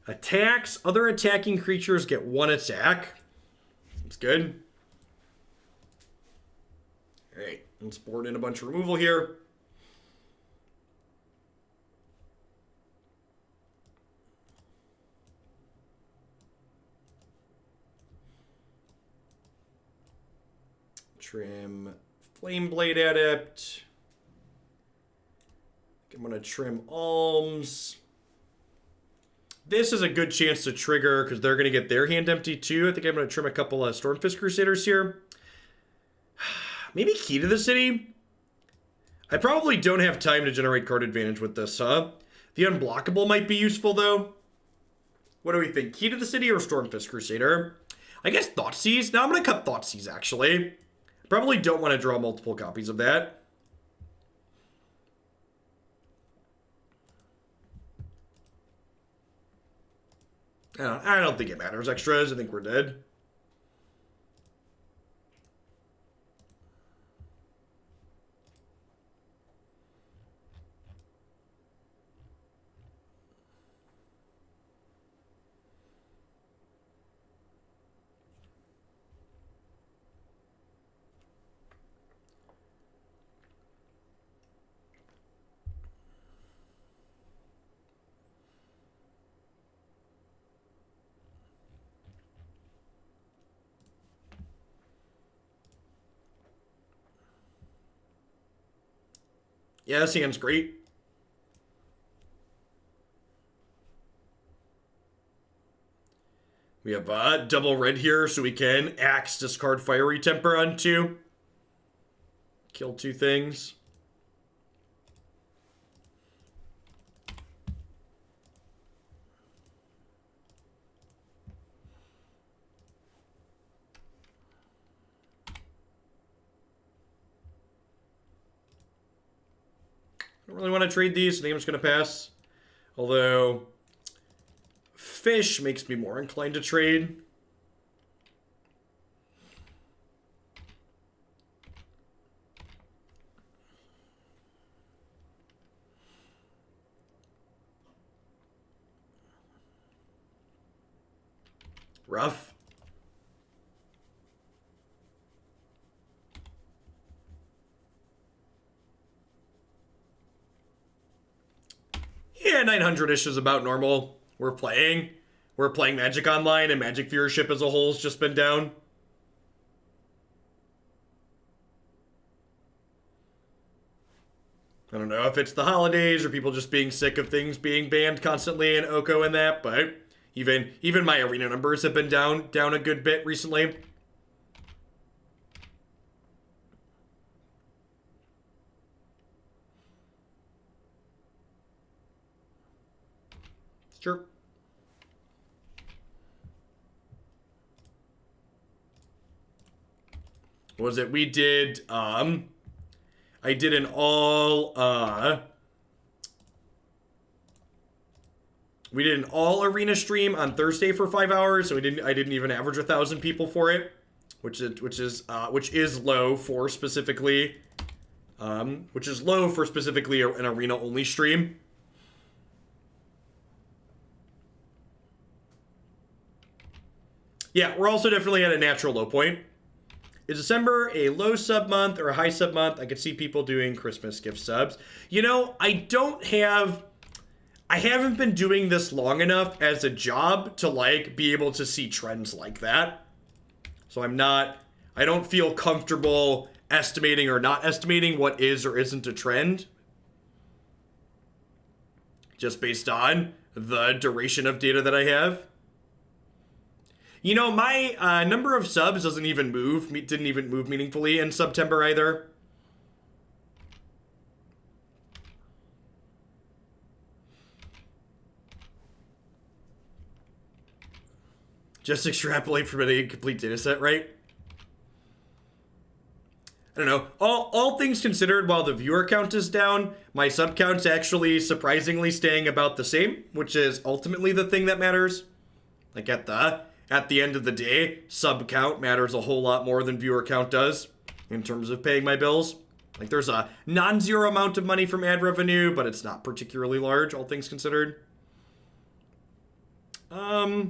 Attacks. Other attacking creatures get 1 attack. Seems good. Alright, let's board in a bunch of removal here. Trim Flameblade Adept. I'm going to trim Alms. This is a good chance to trigger because they're going to get their hand empty too. I think I'm going to trim a couple of Stormfist Crusaders here. Maybe Key to the City? I probably don't have time to generate card advantage with this, huh? The Unblockable might be useful though. What do we think? Key to the City or Stormfist Crusader? I guess Thoughtseize. No, I'm going to cut Thoughtseize actually. Probably don't want to draw multiple copies of that. I don't think it matters. Extras, I think we're dead. Yeah, this hand's great. We have double red here, so we can Axe, discard Fiery Temper on 2. Kill 2 things. don't really want to trade these. I think I'm just going to pass. Although, fish makes me more inclined to trade. Rough. Yeah, 900-ish is about normal. We're playing Magic Online, and Magic viewership as a whole has just been down. I don't know if it's the holidays or people just being sick of things being banned constantly and Oko and that, but even my arena numbers have been down a good bit recently. Sure. What was it? We did, I did an all arena stream on Thursday for 5 hours, so I didn't even average 1,000 people for it, which is low for specifically an arena only stream. Yeah, we're also definitely at a natural low point. Is December a low sub month or a high sub month? I could see people doing Christmas gift subs. You know, I haven't been doing this long enough as a job to like be able to see trends like that. So I don't feel comfortable estimating or not estimating what is or isn't a trend. Just based on the duration of data that I have. You know, my number of subs didn't even move meaningfully in September either. Just extrapolate from a complete data set, right? I don't know. All things considered, while the viewer count is down, my sub count's actually surprisingly staying about the same, which is ultimately the thing that matters. Like at the end of the day, sub count matters a whole lot more than viewer count does in terms of paying my bills. Like there's a non-zero amount of money from ad revenue, but it's not particularly large, all things considered. I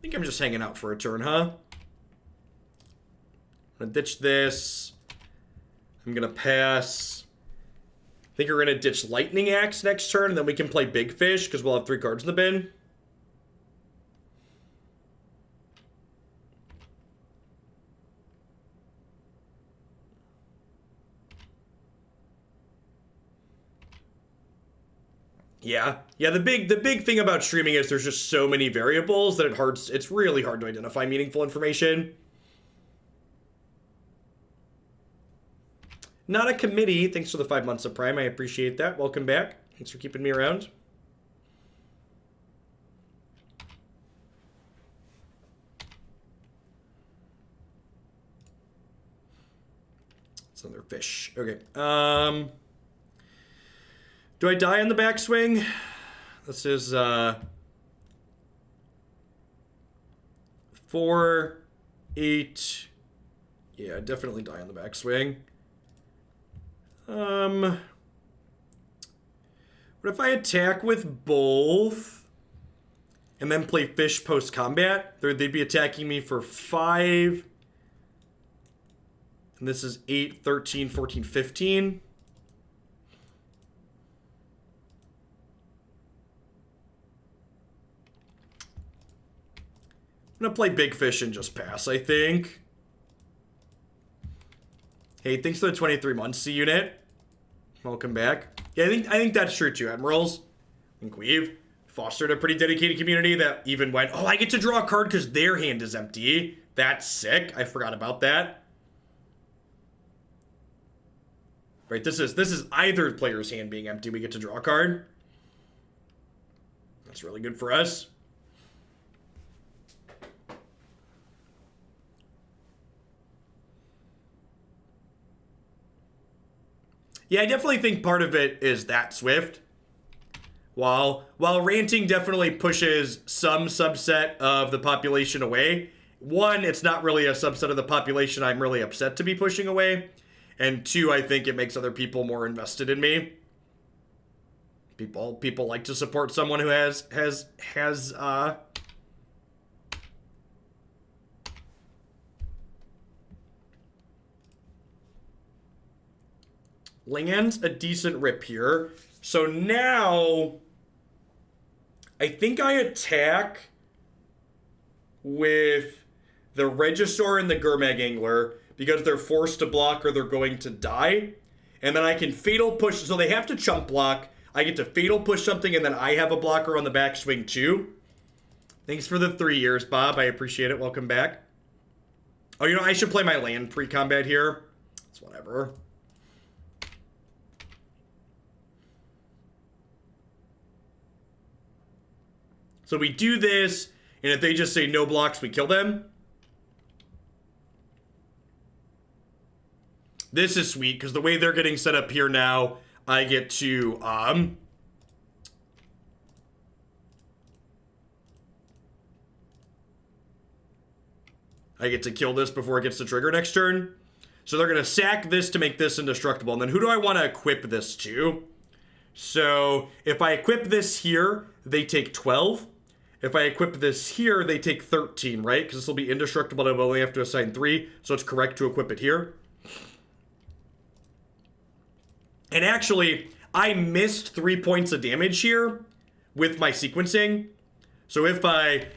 think I'm just hanging out for a turn, huh? I'm gonna ditch this. I'm gonna pass. I think we're gonna ditch Lightning Axe next turn, and then we can play Big Fish, because we'll have 3 cards in the bin. Yeah, the big thing about streaming is there's just so many variables that it's really hard to identify meaningful information. Not a committee. Thanks for the 5 months of Prime. I appreciate that. Welcome back. Thanks for keeping me around. It's another fish. Okay. Do I die on the backswing? This is 4, 8. Yeah, definitely die on the backswing. What if I attack with both and then play fish post-combat? They'd be attacking me for 5. And this is 8, 13, 14, 15. I'm gonna play Big Fish and just pass, I think. Hey, thanks for the 23 months, C unit. Welcome back. Yeah, I think that's true too, Admirals. I think we've fostered a pretty dedicated community that even went, oh, I get to draw a card because their hand is empty. That's sick. I forgot about that. Right, this is either player's hand being empty. We get to draw a card. That's really good for us. Yeah, I definitely think part of it is that Swift. While ranting definitely pushes some subset of the population away, one, it's not really a subset of the population I'm really upset to be pushing away, and two, I think it makes other people more invested in me. People like to support someone who has lands a decent rip here. So now I think I attack with the Regisaur and the Gurmag Angler because they're forced to block or they're going to die. And then I can Fatal Push, so they have to chump block. I get to Fatal Push something and then I have a blocker on the backswing too. Thanks for the 3 years, Bob. I appreciate it. Welcome back. Oh, you know, I should play my land pre-combat here. It's whatever. So we do this, and if they just say no blocks, we kill them. This is sweet, because the way they're getting set up here now, I get to, I get to kill this before it gets to trigger next turn. So they're going to sack this to make this indestructible. And then who do I want to equip this to? So if I equip this here, they take 12. If I equip this here, they take 13, right? Because this will be indestructible, I will only have to assign 3, so it's correct to equip it here. And actually, I missed 3 points of damage here with my sequencing. So if I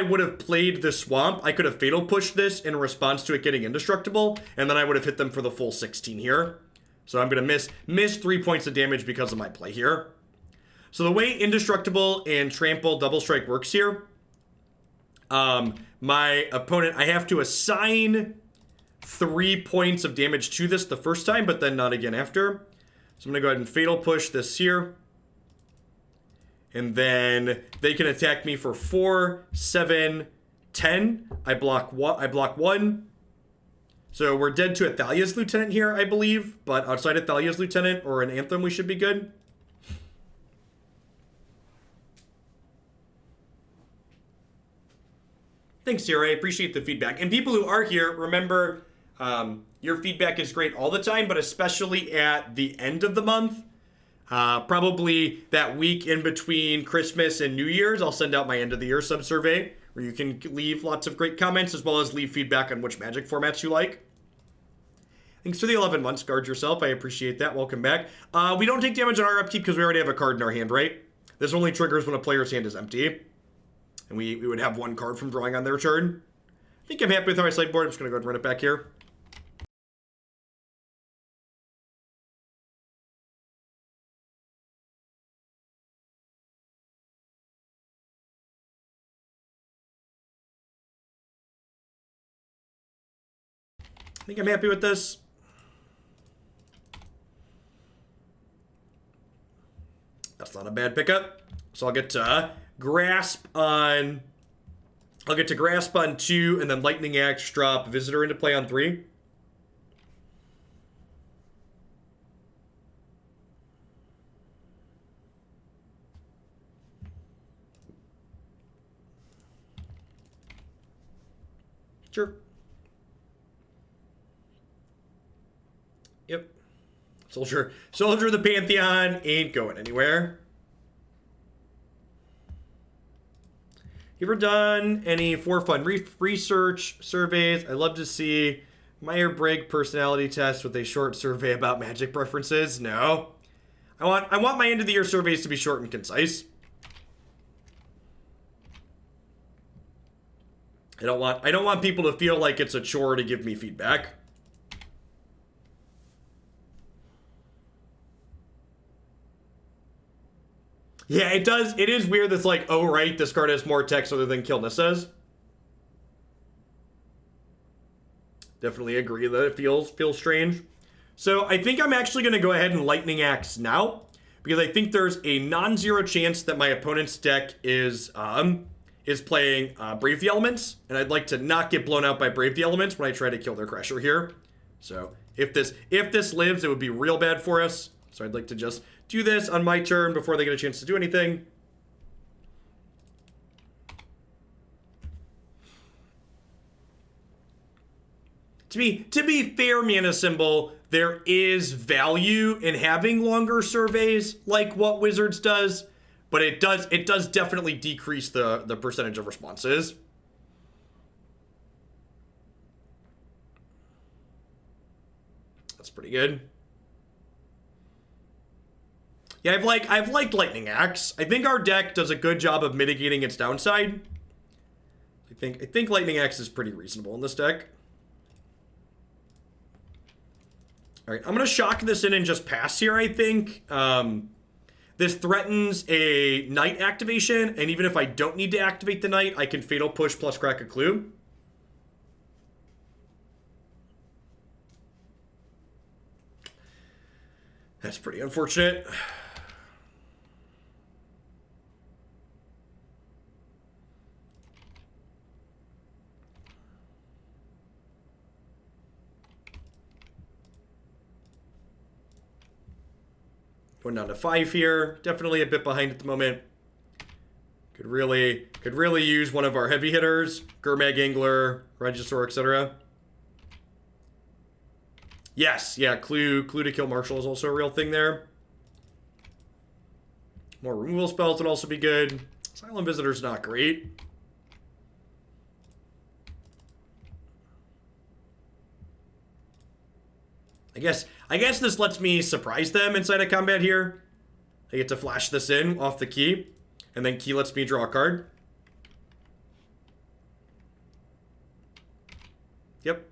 would have played the Swamp, I could have Fatal Pushed this in response to it getting indestructible, and then I would have hit them for the full 16 here. So I'm going to miss 3 points of damage because of my play here. So the way Indestructible and Trample Double Strike works here, my opponent, I have to assign 3 points of damage to this the first time, but then not again after. So I'm going to go ahead and Fatal Push this here. And then they can attack me for 4, 7, 10. I block 1. So we're dead to Athalia's Lieutenant here, I believe. But outside Athalia's Lieutenant or an Anthem, we should be good. Thanks, Sierra. I appreciate the feedback. And people who are here, remember, your feedback is great all the time, but especially at the end of the month. Probably that week in between Christmas and New Year's, I'll send out my end of the year sub-survey where you can leave lots of great comments as well as leave feedback on which Magic formats you like. Thanks for the 11 months. Guard yourself. I appreciate that. Welcome back. We don't take damage on our upkeep because we already have a card in our hand, right? This only triggers when a player's hand is empty. And we would have 1 card from drawing on their turn. I think I'm happy with how I sideboard. I'm just going to go ahead and run it back here. I think I'm happy with this. That's not a bad pickup. So I'll get to Grasp on 2, and then Lightning Axe, drop Visitor into play on 3. Sure. Yep. Soldier of the Pantheon ain't going anywhere. You ever done any for fun research surveys? I love to see Meyer-Briggs personality test with a short survey about Magic preferences. No. I want my end of the year surveys to be short and concise. I don't want people to feel like it's a chore to give me feedback. Yeah, it does. It is weird that's like, oh, right, this card has more text other than Kill Nissa's. Definitely agree that it feels strange. So I think I'm actually going to go ahead and Lightning Axe now, because I think there's a non-zero chance that my opponent's deck is playing Brave the Elements, and I'd like to not get blown out by Brave the Elements when I try to kill their Crasher here. So If this lives, it would be real bad for us. So I'd like to just do this on my turn before they get a chance to do anything. To be fair, Mana Symbol, there is value in having longer surveys like what Wizards does, but it does definitely decrease the percentage of responses. That's pretty good. Yeah, I've liked Lightning Axe. I think our deck does a good job of mitigating its downside. I think Lightning Axe is pretty reasonable in this deck. All right, I'm going to shock this in and just pass here, I think. This threatens a Knight activation, and even if I don't need to activate the Knight, I can Fatal Push plus Crack a Clue. That's pretty unfortunate. Going down to 5 here. Definitely a bit behind at the moment. Could really use one of our heavy hitters. Gurmag Angler, Regisaur, etc. Yes, yeah, Clue to kill Marshall is also a real thing there. More removal spells would also be good. Asylum Visitor's not great. I guess this lets me surprise them inside of combat here. I get to flash this in off the key, and then key lets me draw a card. Yep.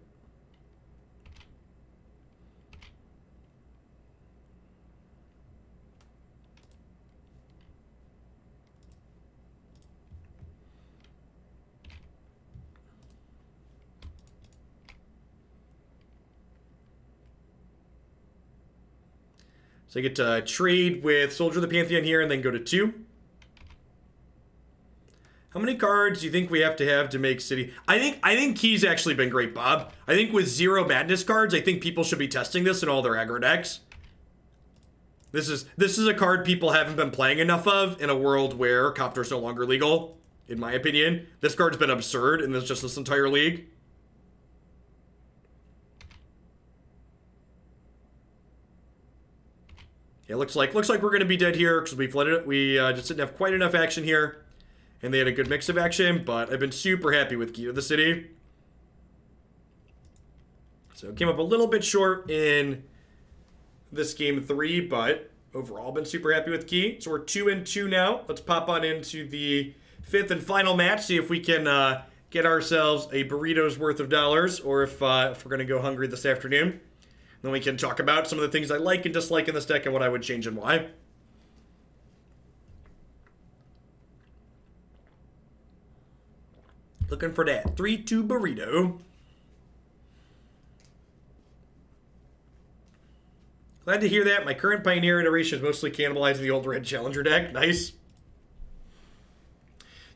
So I get to trade with Soldier of the Pantheon here and then go to 2. How many cards do you think we have to make City? I think Key's actually been great, Bob. I think with 0 Madness cards, I think people should be testing this in all their aggro decks. This is a card people haven't been playing enough of in a world where Copter's no longer legal, in my opinion. This card's been absurd in this entire league. Yeah, looks like we're gonna be dead here because we flooded it. We just didn't have quite enough action here, and they had a good mix of action. But I've been super happy with Key to the City. So it came up a little bit short in this game 3, but overall been super happy with Key. So we're 2-2 now. Let's pop on into the 5th and final match. See if we can get ourselves a burrito's worth of dollars, or if we're gonna go hungry this afternoon. Then we can talk about some of the things I like and dislike in this deck and what I would change and why. Looking for that 3-2 burrito. Glad to hear that. My current Pioneer iteration is mostly cannibalizing the old Red Challenger deck. Nice.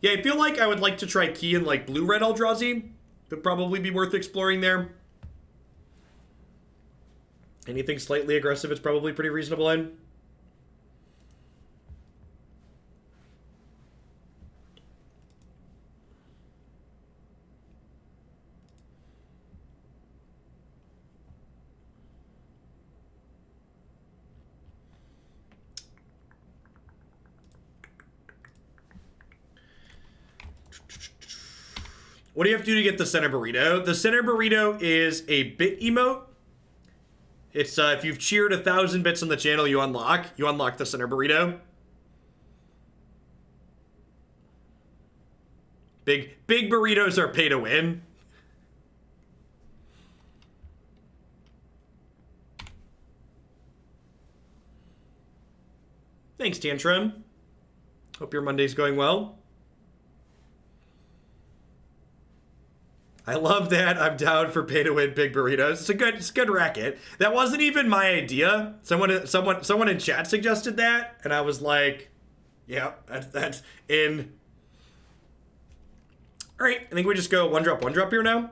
Yeah, I feel like I would like to try Key in like Blue-Red Eldrazi. Could probably be worth exploring there. Anything slightly aggressive is probably pretty reasonable in. What do you have to do to get the center burrito? The center burrito is a bit emote. It's if you've cheered 1,000 bits on the channel, you unlock the center burrito. Big burritos are pay to win. Thanks, Tantrum. Hope your Monday's going well. I love that. I'm down for pay to win big burritos. It's a good racket. That wasn't even my idea. Someone in chat suggested that, and I was like, yeah, that's in. All right, I think we just go one drop here now.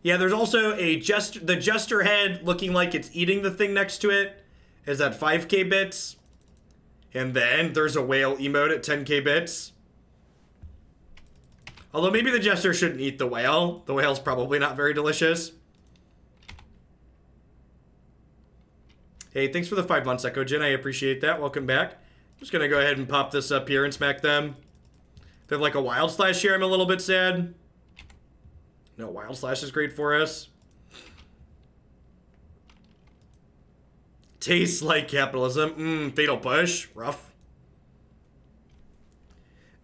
Yeah, there's also the Jester head looking like it's eating the thing next to it. Is that 5k bits? And then there's a whale emote at 10k bits. Although maybe the Jester shouldn't eat the whale. The whale's probably not very delicious. Hey, thanks for the 5 months, Echo Jin. I appreciate that. Welcome back. Just gonna go ahead and pop this up here and smack them. If they have like a Wild Slash here, I'm a little bit sad. No, Wild Slash is great for us. Tastes like capitalism. Fatal Push. Rough.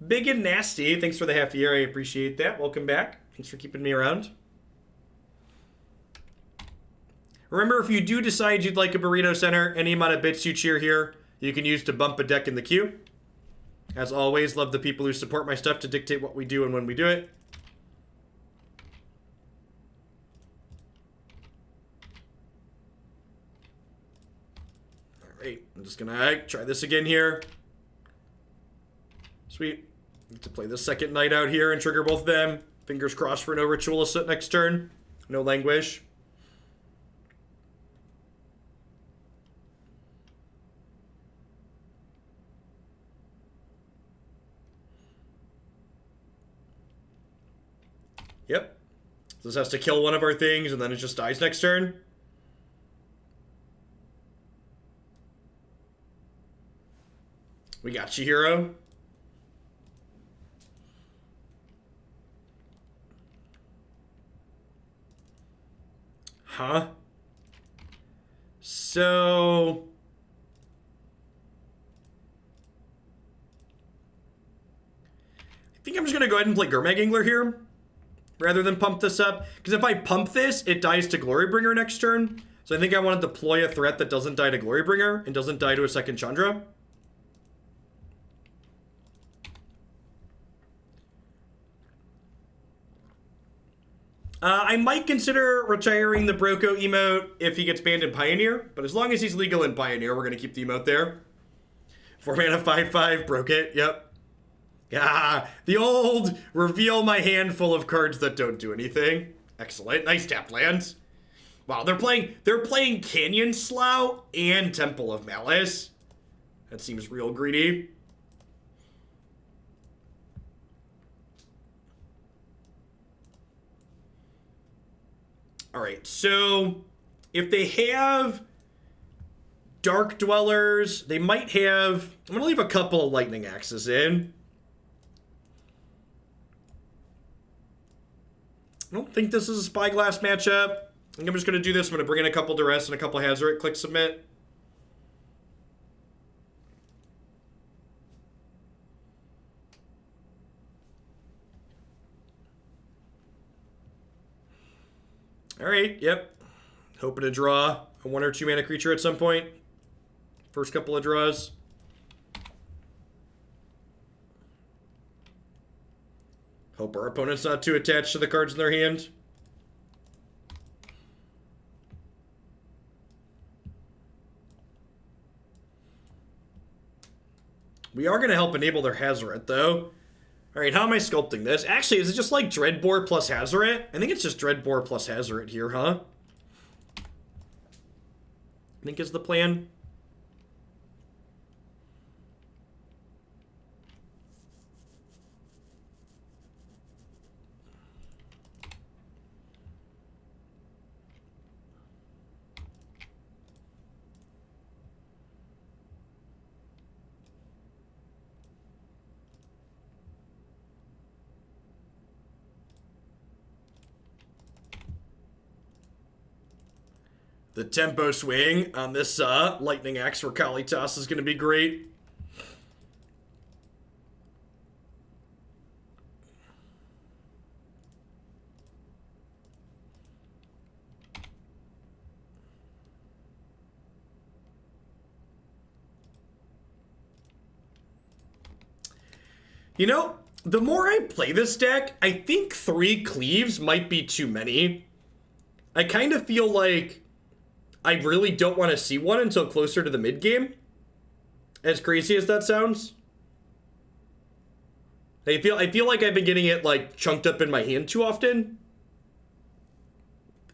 Big and Nasty. Thanks for the half year. I appreciate that. Welcome back. Thanks for keeping me around. Remember, if you do decide you'd like a Burrito Center, any amount of bits you cheer here, you can use to bump a deck in the queue. As always, love the people who support my stuff to dictate what we do and when we do it. Alright, I'm just gonna try this again here. Sweet. Need to play the second Knight out here and trigger both of them. Fingers crossed for no Ritualist next turn. No Languish. Yep. So this has to kill one of our things, and then it just dies next turn. We got you, hero. Huh? So... I think I'm just going to go ahead and play Gurmag Angler here, rather than pump this up. Because if I pump this, it dies to Glorybringer next turn. So I think I want to deploy a threat that doesn't die to Glorybringer and doesn't die to a second Chandra. I might consider retiring the Broco emote if he gets banned in Pioneer, but as long as he's legal in Pioneer, we're going to keep the emote there. 4 mana 5/5, broke it, yep. Yeah, the old reveal my hand full of cards that don't do anything. Excellent, nice tap lands. Wow, they're playing Canyon Slough and Temple of Malice. That seems real greedy. Alright, so if they have Dark Dwellers, they might have... I'm going to leave a couple of Lightning Axes in. I don't think this is a Spyglass matchup. I think I'm just going to do this. I'm going to bring in a couple Duress and a couple Hazoret, click Submit. Alright, yep. Hoping to draw a 1 or 2 mana creature at some point. First couple of draws. Hope our opponent's not too attached to the cards in their hand. We are going to help enable their Hazoret, though. Alright, how am I sculpting this? Actually, is it just like Dreadbore plus Hazoret? I think it's just Dreadbore plus Hazoret here, huh? I think is the plan. The tempo swing on this Lightning Axe for Kalitas is going to be great. You know, the more I play this deck, I think 3 Cleaves might be too many. I kind of feel like I really don't want to see one until closer to the mid-game. As crazy as that sounds. I feel like I've been getting it, like, chunked up in my hand too often.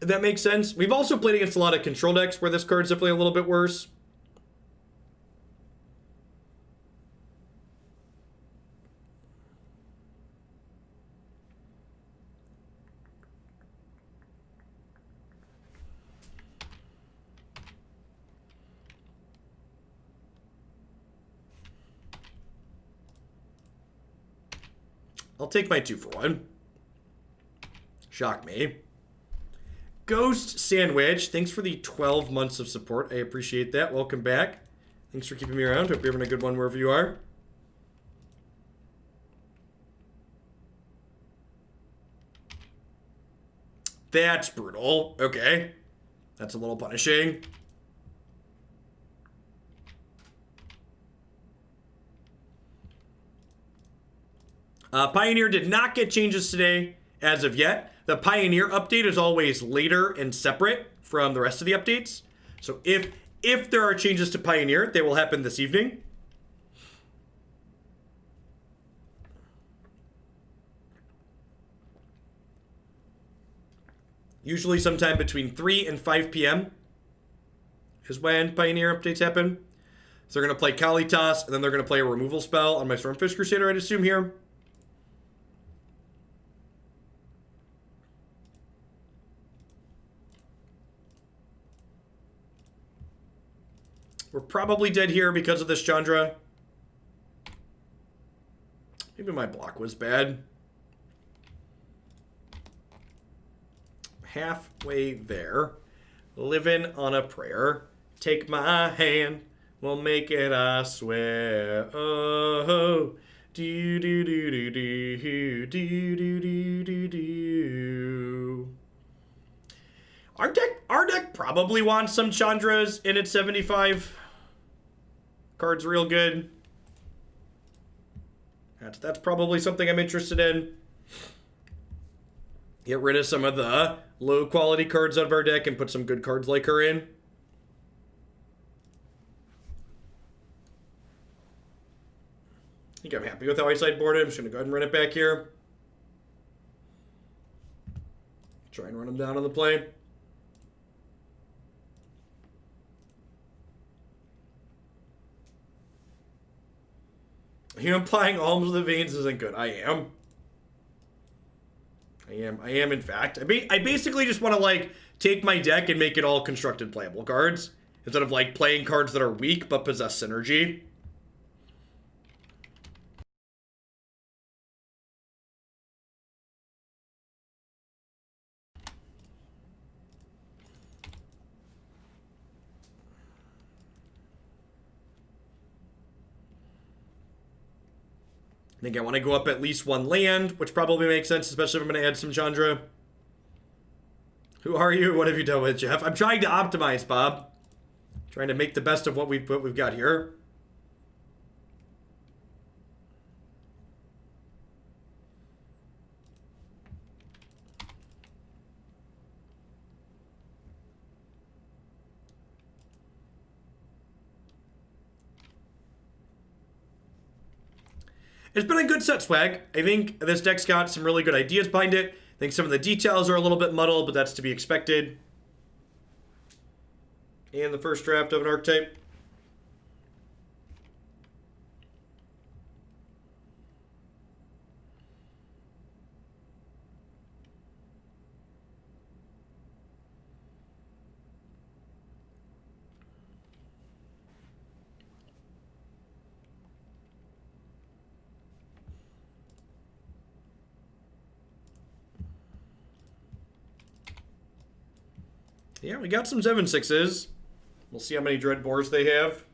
If that makes sense. We've also played against a lot of control decks where this card's definitely a little bit worse. I'll take my 2-for-1. Shock me. Ghost Sandwich, thanks for the 12 months of support. I appreciate that. Welcome back. Thanks for keeping me around. Hope you're having a good one wherever you are. That's brutal. Okay. That's a little punishing. Pioneer did not get changes today as of yet. The Pioneer update is always later and separate from the rest of the updates. So if there are changes to Pioneer, they will happen this evening. Usually sometime between 3 and 5 p.m. is when Pioneer updates happen. So they're going to play Kalitas, and then they're going to play a removal spell on my Stormfist Crusader, I'd assume here. We're probably dead here because of this Chandra. Maybe my block was bad. Halfway there. Living on a prayer. Take my hand. We'll make it, I swear. Oh, do do do do do do do do do do. Our deck probably wants some Chandras in its 75. Card's real good. That's probably something I'm interested in. Get rid of some of the low quality cards out of our deck and put some good cards like her in. I think I'm happy with how I sideboarded. I'm just going to go ahead and run it back here. Try and run him down on the play. You implying Alms with the Veins isn't good. I am. In fact. I basically just want to, like, take my deck and make it all constructed playable cards. Instead of, like, playing cards that are weak but possess synergy. I think I want to go up at least one land, which probably makes sense, especially if I'm going to add some Chandra. Who are you? What have you done with Jeff? I'm trying to optimize, Bob. Trying to make the best of what we've got here. It's been a good set, Swag. I think this deck's got some really good ideas behind it. I think some of the details are a little bit muddled, but that's to be expected. And the first draft of an archetype. Yeah, we got some 7/6s. We'll see how many Dreadbores they have.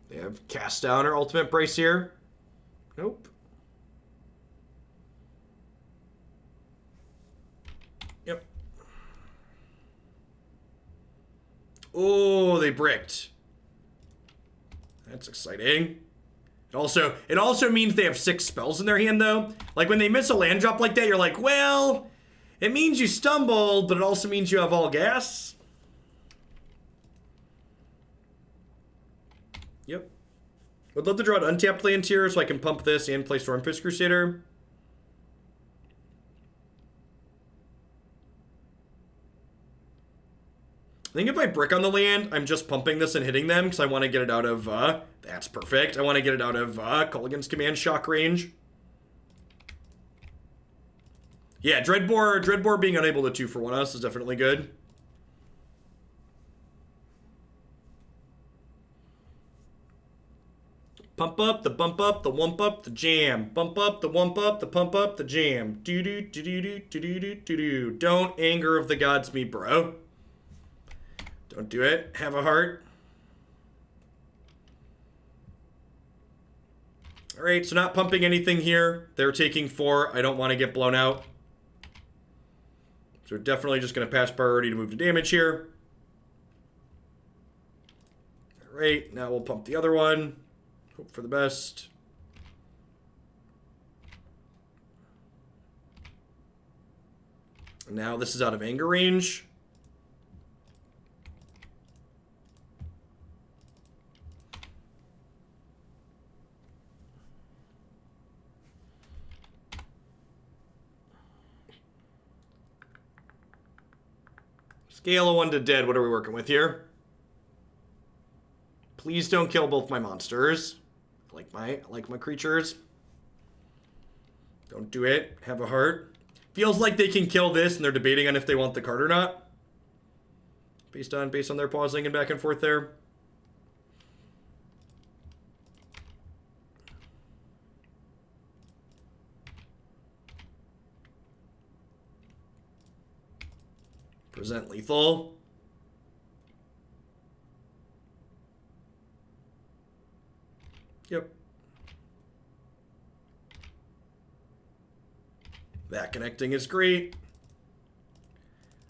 They have Cast Down or Ultimate Brace here. Nope. Yep. Oh, they bricked. That's exciting. It also means they have 6 spells in their hand, though. Like, when they miss a land drop like that, you're like, well, It means you stumbled, but it also means you have all gas. Yep. Would love to draw an untapped land here so I can pump this and play Stormfist Crusader. I think if I brick on the land, I'm just pumping this and hitting them because I want to get it out of, that's perfect. I want to get it out of Culligan's Command Shock range. Yeah, Dreadbore being unable to 2-for-1 us is definitely good. Pump up, the bump up, the wump up, the jam. Bump up, the wump up, the pump up, the jam. Do-do-do-do-do-do-do-do-do. Don't anger of the gods me, bro. Don't do it. Have a heart. Alright, so not pumping anything here. They're taking 4. I don't want to get blown out. So we're definitely just going to pass priority to move to damage here. Alright, now we'll pump the other one. Hope for the best. And now this is out of anger range. Scale of 1 to dead. What are we working with here? Please don't kill both my monsters. I like my creatures. Don't do it. Have a heart. Feels like they can kill this and they're debating on if they want the card or not. Based on their pausing and back and forth there. Present lethal. Yep. That connecting is great.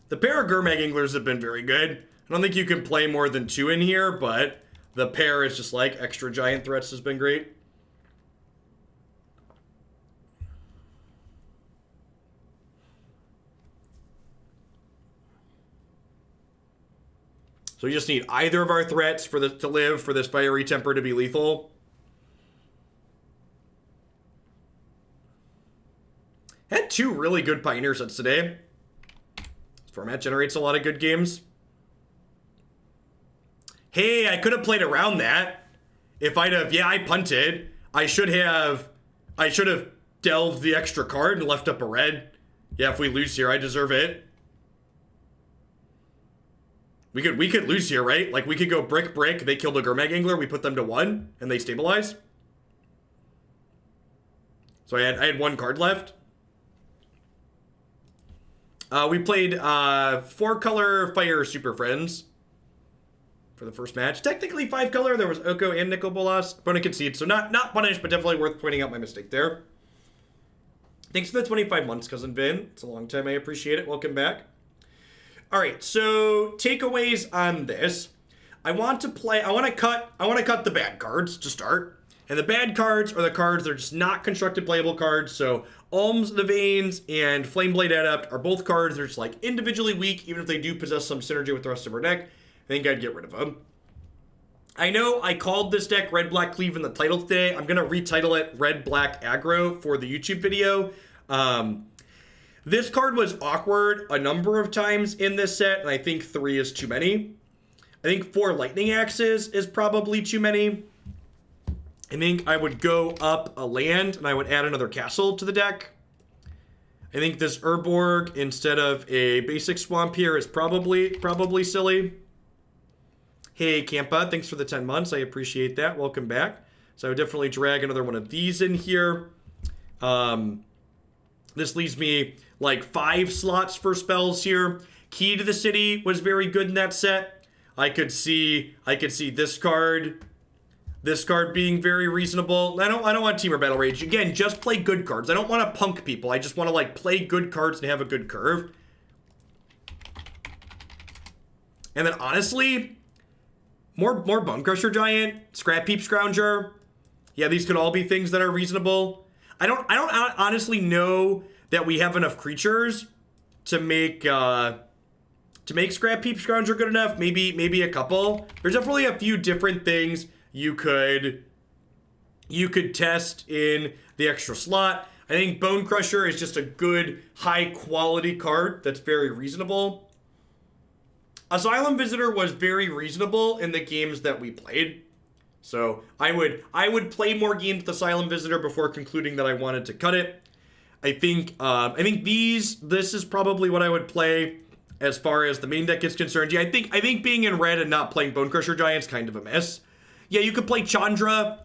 The pair of Gurmag Anglers have been very good. I don't think you can play more than 2 in here, but the pair is just like extra giant threats has been great. So we just need either of our threats for to live for this Fiery Temper to be lethal. Had 2 really good Pioneer sets today. This format generates a lot of good games. Hey, I could have played around that. If I'd have, yeah, I punted. I should have delved the extra card and left up a red. Yeah, if we lose here, I deserve it. We could lose here, right? Like, we could go brick, they kill the Gurmag Angler, we put them to 1, and they stabilize. So I had 1 card left. We played 4-color Fire Super Friends for the first match. Technically 5-color, there was Oko and Nicol Bolas. Opponent conceded, so not punished, but definitely worth pointing out my mistake there. Thanks for the 25 months, Cousin Vin. It's a long time, I appreciate it. Welcome back. Alright, so takeaways on this. I want to cut the bad cards to start. And the bad cards are the cards that are just not constructed playable cards. So Alms of the Veins and Flameblade Adept are both cards that are just like individually weak, even if they do possess some synergy with the rest of our deck. I think I'd get rid of them. I know I called this deck Red Black Cleave in the title today. I'm gonna retitle it Red Black Aggro for the YouTube video. This card was awkward a number of times in this set, and I think 3 is too many. I think 4 Lightning Axes is probably too many. I think I would go up a land, and I would add another castle to the deck. I think this Urborg instead of a basic swamp here is probably silly. Hey, Campa, thanks for the 10 months. I appreciate that. Welcome back. So I would definitely drag another one of these in here. This leaves me like 5 slots for spells here. Key to the City was very good in that set. I could see this card being very reasonable. I don't want Teamer Battle Rage. Again, just play good cards. I don't want to punk people. I just want to like play good cards and have a good curve. And then honestly, more Bone Crusher Giant, Scrap Heap Scrounger. Yeah, these could all be things that are reasonable. I don't honestly know that we have enough creatures to make Scrap Heap Scrounger good enough. Maybe a couple. There's definitely a few different things you could test in the extra slot. I think Bone Crusher is just a good, high-quality card that's very reasonable. Asylum Visitor was very reasonable in the games that we played. So I would play more games with Asylum Visitor before concluding that I wanted to cut it. I think this is probably what I would play as far as the main deck is concerned. Yeah, I think being in red and not playing Bone Crusher Giant's kind of a mess. Yeah, you could play Chandra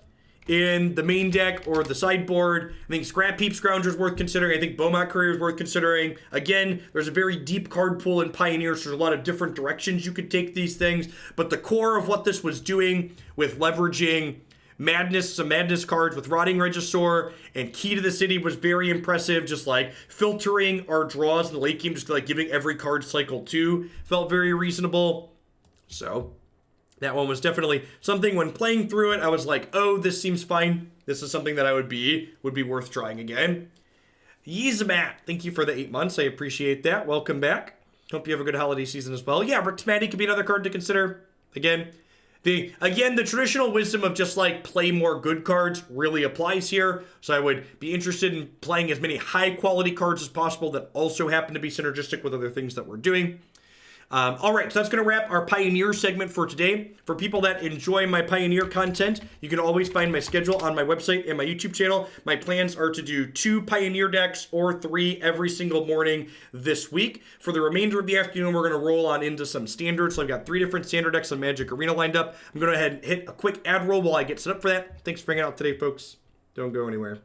in the main deck or the sideboard. I think Scrap Heap Scrounger is worth considering. I think Beaumont Courier is worth considering. Again, there's a very deep card pool in Pioneer, so there's a lot of different directions you could take these things. But the core of what this was doing with leveraging some Madness cards with Rotting Regisaur and Key to the City was very impressive. Just like filtering our draws in the late game, just like giving every card cycle 2 felt very reasonable. So that one was definitely something when playing through it, I was like, oh, this seems fine. This is something that I would be worth trying again. Yeezamat, thank you for the 8 months. I appreciate that. Welcome back. Hope you have a good holiday season as well. Yeah, Rixmatty could be another card to consider. Again, the traditional wisdom of just like play more good cards really applies here. So I would be interested in playing as many high quality cards as possible that also happen to be synergistic with other things that we're doing. All right, so that's going to wrap our Pioneer segment for today. For people that enjoy my Pioneer content, you can always find my schedule on my website and my YouTube channel. My plans are to do 2 Pioneer decks or 3 every single morning this week. For the remainder of the afternoon, we're going to roll on into some standards. So I've got 3 different standard decks on Magic Arena lined up. I'm going to go ahead and hit a quick ad roll while I get set up for that. Thanks for hanging out today, folks. Don't go anywhere.